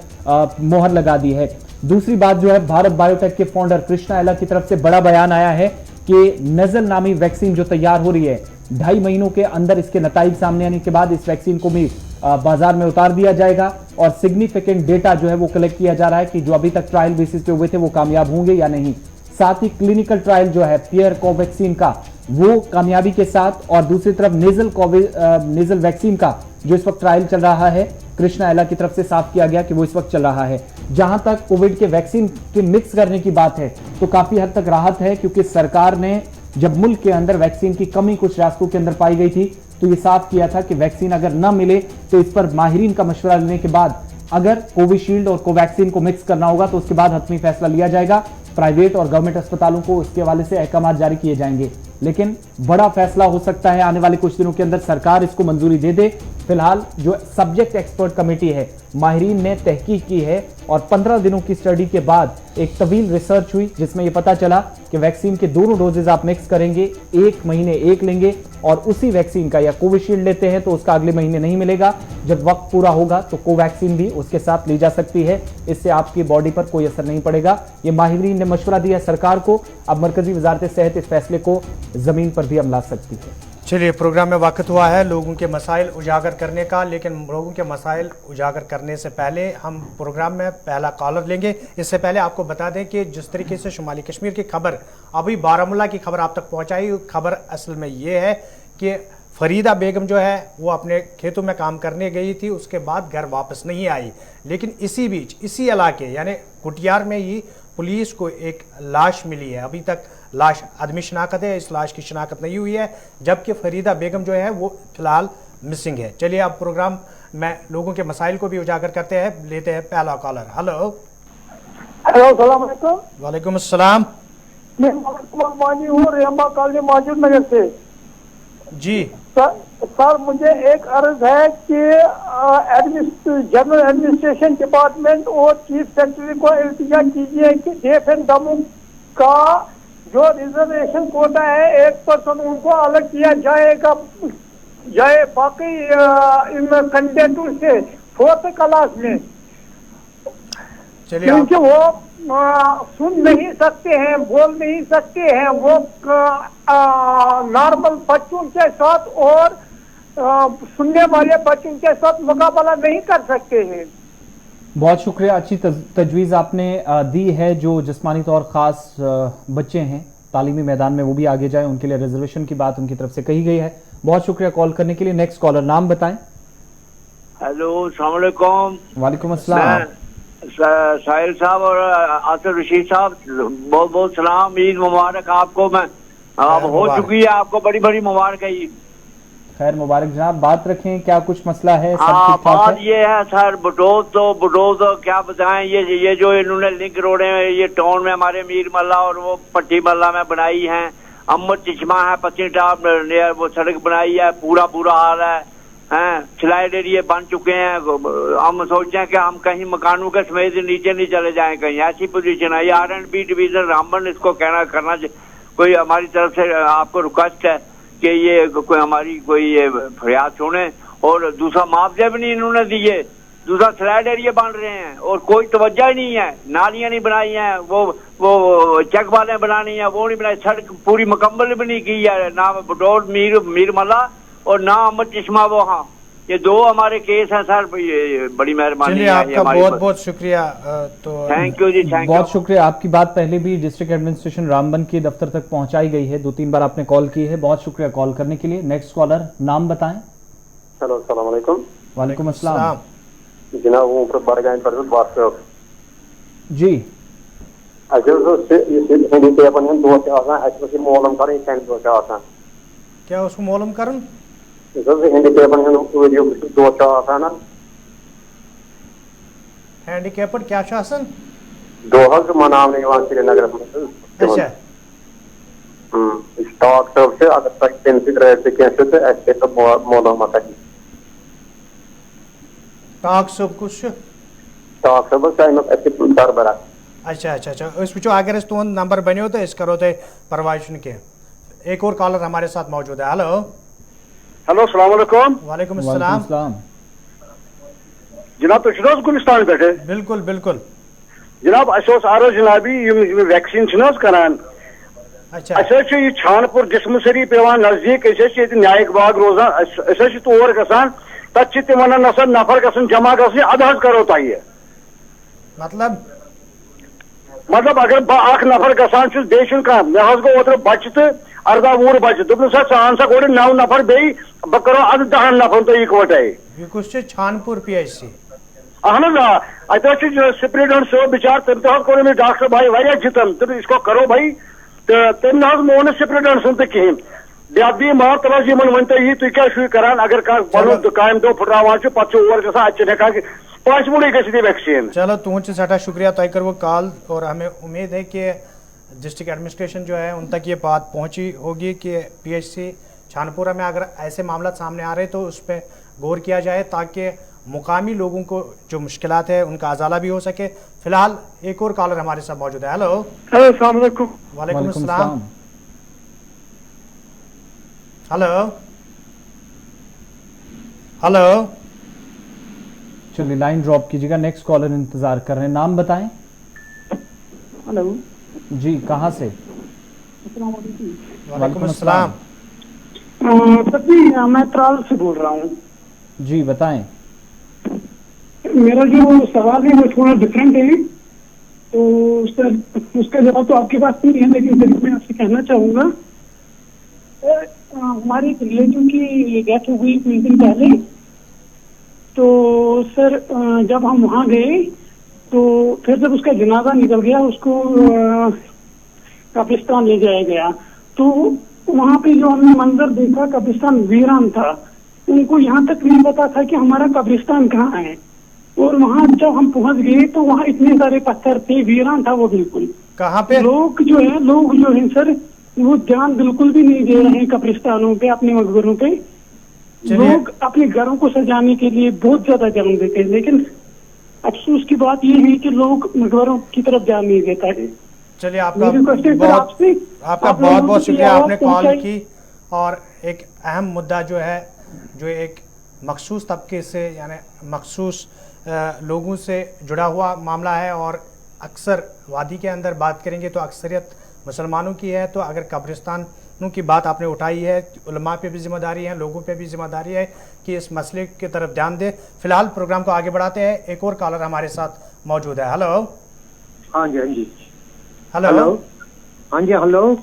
मोहर लगा दी है। दूसरी बात जो है, भारत बायोटेक के फाउंडर कृष्णा एला की तरफ से बड़ा बयान आया है कि नजल नामी वैक्सीन जो तैयार हो रही है 2.5 महीनों के अंदर इसके नताइज सामने आने के बाद इस वैक्सीन को भी बाजार में उतार दिया जाएगा और सिग्निफिकेंट डेटा जो है वो कलेक्ट किया जा रहा है कि जो अभी तक ट्रायल बेसिस पे हुए थे वो कामयाब होंगे या नहीं। साथ ही क्लिनिकल ट्रायल जो है पियर कोवैक्सीन का वो कामयाबी के साथ, और दूसरी तरफ नेजल वैक्सीन का जो इस वक्त ट्रायल चल रहा है कृष्णा एला की तरफ से साफ किया गया कि वो इस वक्त चल रहा है। जहां तक कोविड के वैक्सीन के मिक्स करने की बात है तो काफी हद तक राहत है, क्योंकि सरकार ने जब मुल्क के अंदर वैक्सीन की कमी कुछ रियासतों के अंदर पाई गई थी तो ये साफ किया था कि वैक्सीन अगर न मिले तो इस पर माहिरीन का मशवरा लेने के बाद अगर कोविशील्ड और कोवैक्सीन को मिक्स करना होगा तो उसके बाद हतमी फैसला लिया जाएगा। प्राइवेट और गवर्नमेंट अस्पतालों को इसके हवाले से अहकाम जारी किए जाएंगे, लेकिन बड़ा फैसला हो सकता है आने वाले कुछ दिनों के अंदर सरकार इसको मंजूरी दे दे। फिलहाल जो सब्जेक्ट एक्सपर्ट कमेटी है, माहिरीन ने तहकीक की है और 15 दिनों की स्टडी के बाद एक तवील रिसर्च हुई जिसमें यह पता चला कि वैक्सीन के दोनों डोजेज आप मिक्स करेंगे, 1 महीने एक लेंगे और उसी वैक्सीन का या कोविशील्ड लेते हैं तो उसका अगले महीने नहीं मिलेगा। जब वक्त पूरा होगा तो कोवैक्सीन भी उसके साथ ली जा सकती है, इससे आपकी बॉडी पर कोई असर नहीं पड़ेगा। ये माहिरीन ने मशवरा दिया सरकार को, अब मरकजी वजारत सेहत इस फैसले को जमीन पर भी अमला सकती है। चलिए, प्रोग्राम में वक्त हुआ है लोगों के मसाइल उजागर करने का, लेकिन लोगों के मसाइल उजागर करने से पहले हम प्रोग्राम में पहला कॉलर लेंगे। इससे पहले आपको बता दें कि जिस तरीके से शुमाली कश्मीर की खबर, अभी बारामुल्ला की खबर आप तक पहुंचाई, खबर असल में ये है कि फरीदा बेगम जो है वो अपने खेतों में काम करने गई थी, उसके बाद घर वापस नहीं आई। लेकिन इसी बीच इसी इलाके यानी कुटियार में ही पुलिस को एक लाश मिली है। अभी तक लाश आदमी शनाख्त है, इस लाश की शनाख्त नहीं हुई है, जबकि फरीदा बेगम जो है वो फिलहाल मिसिंग है। चलिए अब प्रोग्राम में लोगों के मसाइल को भी उजागर करते हैं, लेते हैं पहला कॉलर। हेलो सलाम अलैकुम। वालेकुम अस्सलाम। मैं मानी हूँ रेहमा कॉलोनी मौजूद नगर से। जी सर मुझे एक अर्ज है कि जनरल एडमिनिस्ट्रेशन डिपार्टमेंट और चीफ सेक्रेटरी को इल्तिजा कीजिए कि डेफ एंड डम का जो रिजर्वेशन कोटा है 1% उनको अलग किया जाए बाकी इन कैंडिडेटों से 4th क्लास में, चलिए आप क्योंकि वो सुन नहीं सकते हैं, बोल नहीं सकते हैं, वो नॉर्मल बच्चों के साथ और सुनने वाले बच्चों के साथ मुकाबला नहीं कर सकते हैं। बहुत शुक्रिया, अच्छी तजवीज़ आपने दी है। जो जिस्मानी तौर ख़ास बच्चे हैं तालीमी मैदान में वो भी आगे जाएं, उनके लिए रिजर्वेशन की बात उनकी तरफ से कही गई है। बहुत शुक्रिया कॉल करने के लिए। नेक्स्ट कॉलर, नाम बताएं। हेलो, अस्सलाम वालेकुम। वालेकुम अस्सलाम। साहिल साहब और आसिफ रशीद साहब, बहुत बहुत सलाम, ईद मुबारक आपको। मैं अब हो चुकी है, आपको बड़ी बड़ी मुबारक है ईद। खैर मुबारक जनाब, बात रखें, क्या कुछ मसला है? सब हाँ, ठीक ठाक बात है? ये है सर, बुडोज तो क्या बताएं, ये जो इन्होंने लिंक रोडे ये टाउन में हमारे मीर मल्ला और वो पट्टी मल्ला में बनाई है, अमर चश्मा है, पत्नीटॉप वो सड़क बनाई है, पूरा बुरा हाल है, स्लाइड एरिया बन चुके हैं। हम सोचते हैं कि हम कहीं मकानों के समेत नीचे नहीं चले जाएं, कहीं ऐसी पोजीशन है। ये R&B डिवीजन रामबन इसको करना कोई हमारी तरफ से आपको रिक्वेस्ट है कि ये कोई हमारी कोई ये फरियाद सुने। और दूसरा मुआवजे भी नहीं इन्होंने दिए, दूसरा स्लाइड एरिया बन रहे हैं और कोई तवज्जो ही नहीं है। नालियां नहीं बनाई हैं, वो चेक वाले बनानी है, वो नहीं बनाई। सड़क पूरी मुकम्मल भी नहीं की है, ना बटोर मीर मल्ला और ना अमर चश्मा। वो हाँ, ये दो हमारे केस हैं सर, ये बड़ी मेहरबानी चलिए है आपका बहुत बहुत शुक्रिया। तो thank you ji, thank you. बहुत शुक्रिया। आपकी बात पहले भी डिस्ट्रिक्ट एडमिनिस्ट्रेशन रामबन के दफ्तर तक पहुंचाई गई है, 2-3 बार आपने कॉल की है। बहुत शुक्रिया कॉल करने के लिए। नेक्स्ट कॉलर, नाम बताएं। हेलो, अस्सलाम वालेकुम। वालेकुम अस्सलाम। जनाब वो बरगाइन पर बात करो जी। हिंदी पेपर हैं दो से मोलम करें सेंड दो क्या उसको मालूम करन? हिंदी पेपर हैं वीडियो दो ना हैंडीकैप्ड क्या शासन दो हज मनावने श्रीनगर में अच्छा स्टॉक सब से अगर तक पेंसिल रहे कैसे तो ऐसे तो मोलम आता है टाक सब कुछ स्टॉक सब टाइम ऐसे दर बरा अच्छा अच्छा अच्छा इस विचो अगर इस तुम नंबर बनो तो इस करो तो परवाह के। एक और कॉलर हमारे साथ मौजूद है। हेलो हेलो, अस्सलाम वालेकुम। वालेकुम अस्सलाम। जनाब तो रोज गुलिस्तान पे बिल्कुल बिल्कुल जनाब आरो जनाबी वैक्सीन करान अच्छा ये छानपुर जिस्मसरी पेवान नजदीक न्यायिक बाग रोजान तौर गसान तथ वन नफर गसन जमा गसन अद हज करो तह मतलब अगर बह नफर गसान मे गो ओतर बच्चे तो 18-19 बच्चे दोपन सा सान सा गोड़ 9 नफर बे बह करो अद 10 नफर तो इकवटे यह छानपुर PHC अहन अत सुप्रिटेंडेंट साहब बिचार तम तोर डॉक्टर भाई वारिया जितन तम इसको करो भाई तो तम मोन सुप्रिटेंडेंट सुन तो कहें बेद दी मार तवज वन तो यह तुम क्या करान अगर कह कायम दो फुटरावान पे और गसान पॉसिबल गि वैक्सीन। चलो तुझ सठा शुक्रिया तय कर वो कॉल और हमें उम्मीद है कि डिस्ट्रिक्ट एडमिनिस्ट्रेशन जो है उन तक ये बात पहुंची होगी कि PHC छानपुरा में अगर ऐसे मामला सामने आ रहे तो उस पर गौर किया जाए ताकि मुकामी लोगों को जो मुश्किलात है उनका अजाला भी हो सके। फिलहाल एक और कॉलर हमारे साथ मौजूद है। हेलो हेलो, अस्सलाम वालेकुम। वालेकुम अस्सलाम। हेलो हेलो चलिए लाइन ड्रॉप कीजिएगा। नेक्स्ट कॉलर इंतजार कर रहे हैं, नाम बताएं। हेलो जी, कहाँ से? वालेकुम अस्सलाम। सर जी, मैं त्राल से बोल रहा हूँ। जी बताएं। मेरा जो सवाल है वो थोड़ा डिफरेंट है, तो उसका जवाब तो आपके पास नहीं है, लेकिन फिर मैं आपसे कहना चाहूँगा। हमारे एक रिलेटिव की डेथ हो गई कुछ दिन पहले, तो सर जब हम वहाँ गए तो फिर जब उसका जनाजा निकल गया उसको कब्रिस्तान ले जाया गया, तो वहाँ पे जो हमने मंजर देखा कब्रिस्तान वीरान था। उनको यहाँ तक नहीं पता था कि हमारा कब्रिस्तान कहाँ है, और वहाँ जब हम पहुँच गए तो वहाँ इतने सारे पत्थर थे, वीरान था वो बिल्कुल। कहाँ पे लोग जो है सर वो ध्यान बिल्कुल भी नहीं दे रहे हैं कब्रिस्तानों पे, अपने मकबरों पे। लोग अपने घरों को सजाने के लिए बहुत ज्यादा ध्यान देते हैं, लेकिन अफसोस की बात यह है कि लोग मकबरों की तरफ ध्यान नहीं देता है। चलिए आपका बहुत बहुत शुक्रिया, आपने कॉल की। और एक अहम मुद्दा जो है, जो एक मखसूस तबके से यानी मखसूस लोगों से जुड़ा हुआ मामला है और अक्सर वादी के अंदर बात करेंगे तो अक्सरियत मुसलमानों की है। तो अगर कब्रिस्तानों की बात आपने उठाई है, उलमा पे भी जिम्मेदारी है, लोगों पे भी जिम्मेदारी है कि इस मसले की तरफ ध्यान दे। फिलहाल प्रोग्राम को आगे बढ़ाते हैं, एक और कॉलर हमारे साथ मौजूद है। हेलो। हाँ जी, हाँ जी। हेलो। हाँ जी, हेलो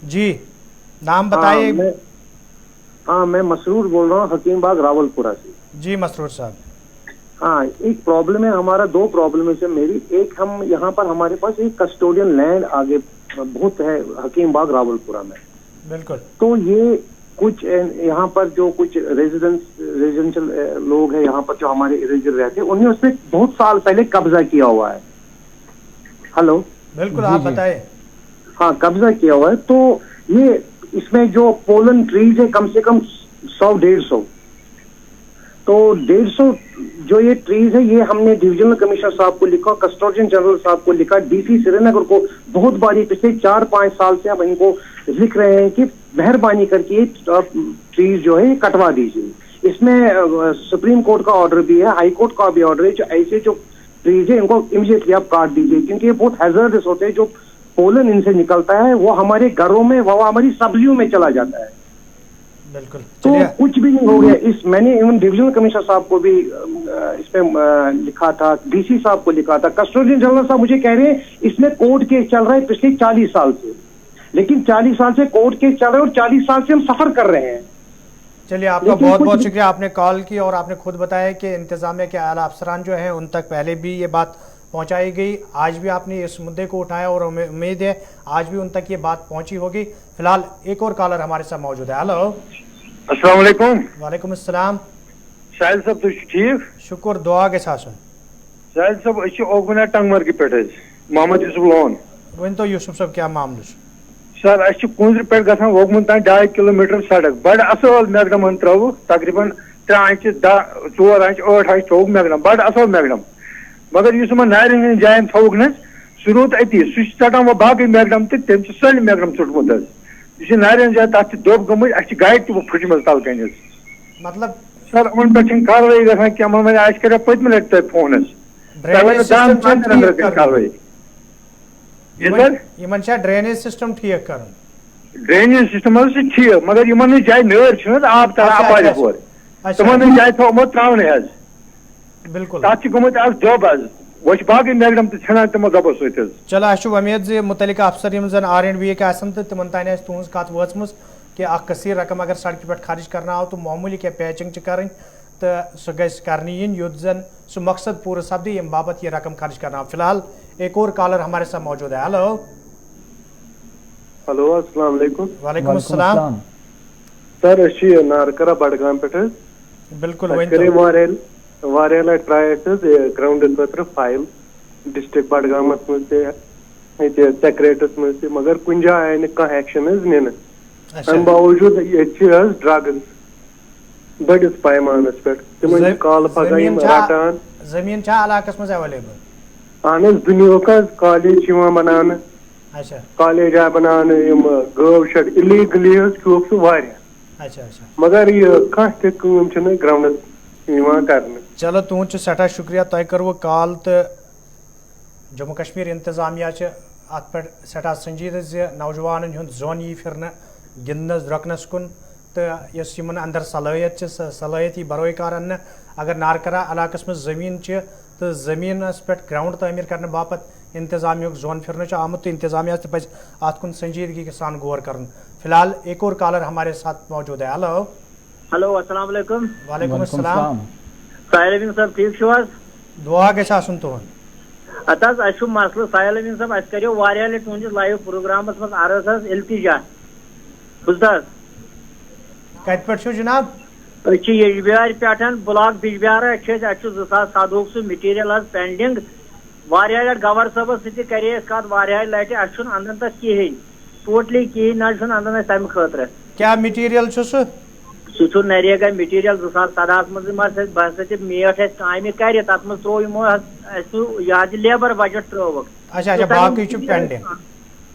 जी, नाम बताइए। हाँ, मैं मसरूर बोल रहा हूँ हकीम बाग रावलपुरा से। जी मसरूर साहब। हाँ, एक प्रॉब्लम है हमारा, दो प्रॉब्लम है मेरी। एक, हम यहाँ पर हमारे पास एक कस्टोडियन लैंड आगे बहुत है हकीम बाग रावलपुरा में। बिल्कुल। तो ये कुछ यहाँ पर जो कुछ रेजिडेंशियल लोग हैं यहाँ पर जो हमारे इरेजर रहते हैं, उन्होंने उसमें बहुत साल पहले कब्जा किया हुआ है। हेलो। बिल्कुल, आप बताए। हाँ, कब्जा किया हुआ है। तो ये इसमें जो पोलन ट्रीज है कम से कम 100-150, तो 150 जो ये ट्रीज है, ये हमने डिविजनल कमिश्नर साहब को लिखा, कस्टोडियन जनरल साहब को लिखा, डीसी श्रीनगर को बहुत बारी पिछले 4-5 साल से हम इनको लिख रहे हैं कि मेहरबानी करके ये ट्रीज जो है कटवा दीजिए। इसमें सुप्रीम कोर्ट का ऑर्डर भी है, हाई कोर्ट का भी ऑर्डर है, जो ऐसे जो ट्रीज है इनको इमीडिएटली आप काट दीजिए, क्योंकि ये बहुत हैजर्डस होते हैं। जो पोलन इनसे निकलता है वो हमारे घरों में, वो हमारी सब्जियों में चला जाता है। बिल्कुल। तो कुछ भी नहीं हो गया। इस मैंने इवन डिविजनल कमिश्नर साहब को भी इसमें लिखा था, डीसी साहब को लिखा था, कस्टोडियन जनरल साहब मुझे कह रहे हैं इसमें कोर्ट केस चल रहा है पिछले 40 साल से, लेकिन 40 साल से कोर्ट केस चल रहा है और 40 साल से हम सफर कर रहे हैं। चलिए, आपका बहुत बहुत शुक्रिया, आपने कॉल की और आपने खुद बताया कि इंतजामिया के आला अफसरान जो हैं उन तक पहले भी ये बात पहुंचाई गई। आज भी आपने इस मुद्दे को उठाया और उम्मीद है आज भी उन तक ये बात पहुंची होगी। फिलहाल एक और कॉलर हमारे साथ मौजूद है। हेलो। अस्सलाम वालेकुम। वालेकुम अस्सलाम। शाहिद साहब तुम ठीक? शुक्र, दुआ के साथ। शाहिद साहब अच्छे ओगुना टंगमर्ग पे मोहम्मद यूसुफ लोन वन तो यूसुफ साहब क्या मामला सर अच्छे कुंजर पे गसान वोगमुन तान 2.5 किलोमीटर सड़क बड़ असल मैगडम त्रो तकरीबन 3 इंच 4 इंच 8 इंच थोक मैगडम बड़ असल मैगडम, मगर इस नारिन जायन थोक न सह रोत अति सह चटान वो बाकी मैगडम तम सल मैगडम चुटमुत नारिन जाए तथ दोब गम गाड़ तह फुटम तल कन मतलब सर उन पे कार्रवाई गसान क्या मैंने आज कर पत्म लट तक फोन कार्रवाई ड्रेनेज सिस्टम ठीक कर ड्रेनेज सिस्टम ठीक, मगर इन जाए नर आब तरह अपर तमन जाए थोमुत त्रावने बिल्कुल तथ गुमुत दोब वो बाकी मैगडम ठान तमो दोबो सत। चलो अस उम्मीद मुतलिक अफसर यम जन R&B तो तिमन तान तुज कत वचम कि कसीर रकम अगर सड़क पे खर्च करना हो तो मामूली क्या पैचिंग कर तो सह गि युद्ध जन सह मकसद पूरा सपदी यम बाबत ये रकम खर्च करना। फिलहाल एक और कॉलर हमारे साथ मौजूद है। हेलो। हेलो, अस्सलाम वालेकुम। वालेकुम अस्सलाम। सर अ नारकरा बडगाम पे बिल्कुल वारिया लट ट्राई ग्राउंड खतर फाइल डिस्ट्रिक्ट बडगाम मज सेक्रेटस मज मगर कुछ जाए आए कह एक्शन नीन अम बावजूद ड्रग्स बड़िस पैमानस पे तिम कल पगह रटान जमीन इलाकस मज अवेलेबल अहन दुनिया का कॉलेज बनाने कॉलेज आए बनाने गव शेड इलीगली चूक मगर यह कम ग्राउंड कर। चलो तुद सठा शुक्रिया, तय करो कॉल तो जम्मू कश्मीर इंतजामिया अत पे सठा संजीदा नौजवान जोन यी फिर गिंदनस द्रकनस कुन तो यमन अंदर सलाहियत सलाहियत बरोकार अन्न। अगर नारकरा इलाकस में जमीन तो जमीनस पे ग्राउंड तमीर करने बापत इंतजामिया जोन फिर आमुत तो इंतजामिया पे अत कुन संजीदगी के सान गौर कर। फिलहाल एक और कॉलर हमारे साथ मौजूद है। हेलो। हेलो, अस्सलाम वालेकुम। वालेकुम अस्सलाम। साहिल अमीन साहब ठीक छो? दुआ गछ आसन तुहन। अत मसल साहिल अमीन साहब अस करो वारिया लट तुहंदिस लाइव प्रोग्रामस मज अर्ज इल्तिजा बुजद कत पे जनाब यजबियार पे ब्लॉक बिजबियार 2017 सह मटीरियल पेंडिंग वारिया लट गवर साहब सरे कत वारिया लट अंदन तक कहें टोटली कहें ना अंदन तम खतर क्या मटीरियल सह नरेगा मटीरियल 2017 मज बस मेट काम कर तथ मज त्रो यमो लेबर बजट त्रोवक बाकी पेंडिंग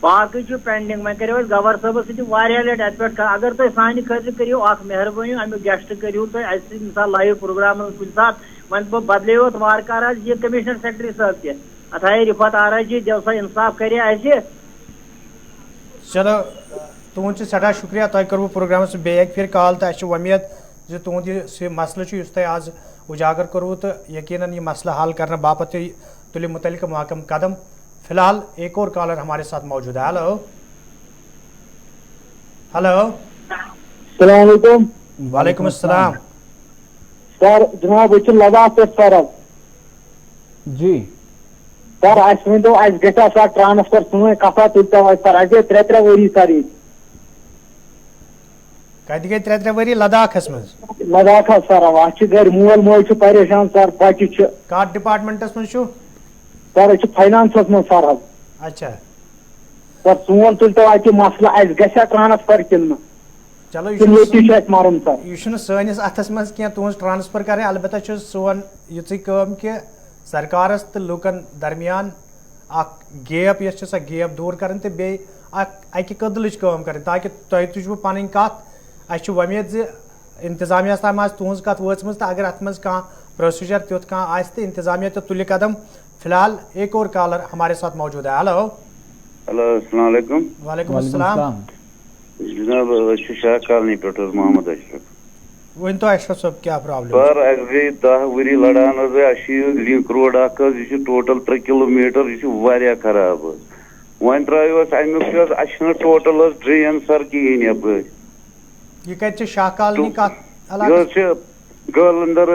باقی پینڈنگ وی کرو گور صبس لٹ ات پہ اگر تھی سانہ خاطر کرو مہربانی امیک گیسٹ کرو تھی مثال لائیو پروگرام کن سات ون بدلو ات وار کار یہ کمشنر سیکرٹری صاحب تہ ات آئی رفت آرا جی جو سا انصاف کرے چلو تہد سٹھا شکریہ تہ کرو پروگرامس بیک پھر کال تو اچھے امید تہد یہ مسئلہ اس تہ آج اجاگر کرو تو یقیناً یہ مسئلہ حل کرنے باپت تلو متعلق محکم قدم. فی الحال ایک اور کالر ہمارے ساتھ موجود ہے. ہلو ہلو السلام علیکم. وعلیکم السلام. سر جناب یہ لداخ پہ سر جی سر اس ونو اس گھا سر ٹرانسفر سن کفا تلتا سر اس گئی 3 وری سر کت گئی 3 وری لداخس مز لداخ سر ات گھر مول موج پریشان سر بچہ کت ڈپارٹمنٹس مز سر فائنانسس من سر اچھا سر سون تلتو ات مسئلہ اس گھا ٹرانسفر کن چلو یہ مرن سر یہ سنس اتس مز کی تہذ ٹرانسفر کریں البتہ سون یہ کہ سرکارس تو لوکن درمیان گیپ یس سا گیپ دور کریں تو بی اکہ قدلچ کام کریں تاکہ تہ تجو پن کت اچھ ومید انتظامیہ تام تہذ کت وچمز تو اگر ات مز کھانا پروسیجر تیت کھانا آہ تو انتظامیہ تو تل قدم. فی الحال ایک اور کالر ہمارے ساتھ موجود ہے. ہلو ہلو السلام علیکم. وعلیکم السلام. جناب شاہ کالنی پہ محمد اشرف. ون تو اشرف صاحب کیا پرابلم سر اس گئی 10 وری لڑان لنک روڈ یہ ٹوٹل 3 کلومیٹر یہ خراب ون ترو امیک اچھا ٹوٹل ڈرین سر کہین یپ یہ کت شاہ کالنی یہ گالندر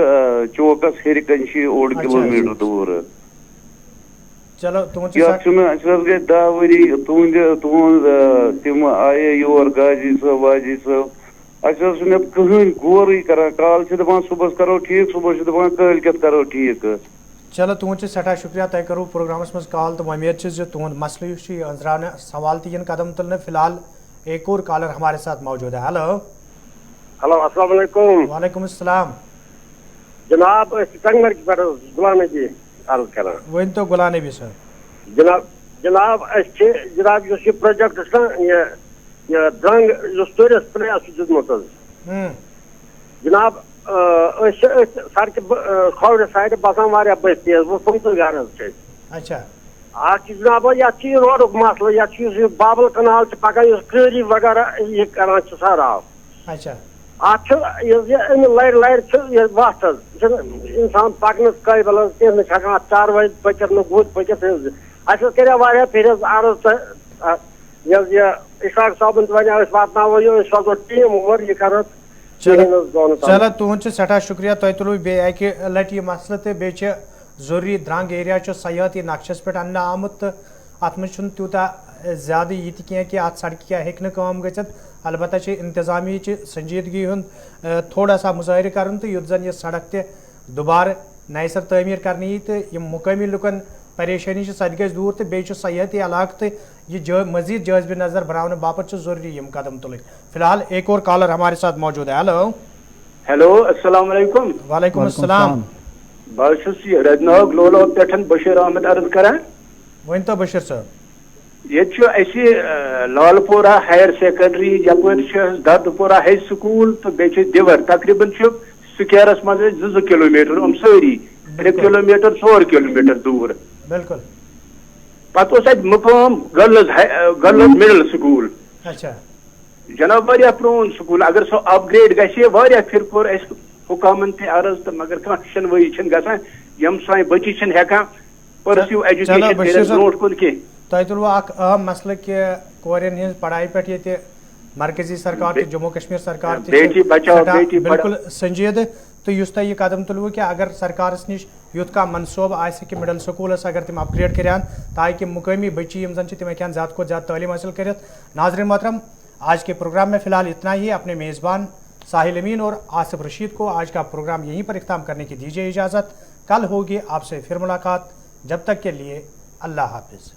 چوکس ہر کن 1 کلومیٹر دور. چلو گئی 10 وری تہد تم آئے یور غازی صاحب واجی صاحب اہم کہین غوری کران کال دپان صبح کرو ٹھیک صبح دپان کل کت کرو ٹھیک. چلو تہد سٹھا شکریہ تہ کرو پروگرامس مز کال تو امید تہد مسئلہ یہ انزرانے سوال تین قدم تلنے. فی الحال ایک اور کالر ہمارے ساتھ موجود ہے. ہلو ہلو السلام علیکم. وعلیکم السلام. جناب سنگمرگ پہ غلام نبی عرض کر ون تو غلام نبی سر. جناب جناب اس پروجیکٹ یہ درنگ ٹورسٹ پلیس دمت جناب سڑک کھوڑ سائڈ بسان بستی وہ 15 گھر اچھا اچھا جناب یہ روڈ مسئلہ یہ بابل کنال پکان کری وغیرہ یہ کران سراف اچھا ات لڑ وت انسان پکنس قابل ہکان چاروائے پکت نا گوت پکت اہس کرے پھر عرض یہ اشاق صابن ون واتنو یہ سوزو ٹیم اور یہ کرو. چلو تہد سٹھا شکریہ تہ تلو بی اکہ لٹ یہ مسئلہ تو بیچ ضروری درنگ ایریا سیاحتی نقشس پہ انہ آمت تو ات مز تیوتہ زیادہ یہ کہ ات سڑکہ کیا ہم گھت البتہ انتظامیہ سنجیدگی ہند تھوڑا سا مظاہرہ کرن تو یت زن یہ سڑک تہ دوبارہ نئے سر تعمیر کرنے تو مقامی لکن پریشانی سہ گھس دور تو بیچ سیاحتی علاقہ تو یہ مزید جائزہ نظر بنانے باپت ضروری یم قدم تلن. فی الحال ایک اور کالر ہمارے ساتھ موجود ہے. ہلو ہیلو السلام علیکم. وعلیکم السلام. بہت رد ناگ لولو پہ بشیر احمد عرض کران. ون تو بشیر صاحب یہ لال پورہ ہائر سیکنڈری یپر درد پورہ ہائی سکول تو بیچ دیور تقریباً سکیرس مز 2 کلومیٹر ساری 3 کلومیٹر 4 کلومیٹر دور. بالکل پتہ مقام گرلز مڈل سکول. اچھا جناب پرون سکول اگر سو اپ گریڈ گھے پھر کور اس حکامن تہ عرض تو مگر کھانا شنوئی گھان یم سان بچی ہکان پرسیو ایجوکیشن برو کن کی. تہ تلو اخ اہم مسئلہ کہ کورین ہز پڑھائی پہ یہ مرکزی سرکار تو جموں کشمیر سرکار بالکل سنجید تو اس تہ یہ قدم تلو کہ اگر سرکارس نش یوت کا منصوبہ آسہ کہ مڈل سکولس اگر تم اپ گریڈ کران تاکہ مقامی بچی یم زن تم ہیکن زیادہ کھت زیادہ تعلیم حاصل کرت. ناظرین محترم آج کے پروگرام میں فی الحال اتنا ہی. اپنے میزبان ساحل امین اور آصف رشید کو آج کا پروگرام یہیں پر اختتام کرنے کی دیجیے اجازت. کل ہوگی آپ سے پھر ملاقات. جب تک کے لیے اللہ حافظ.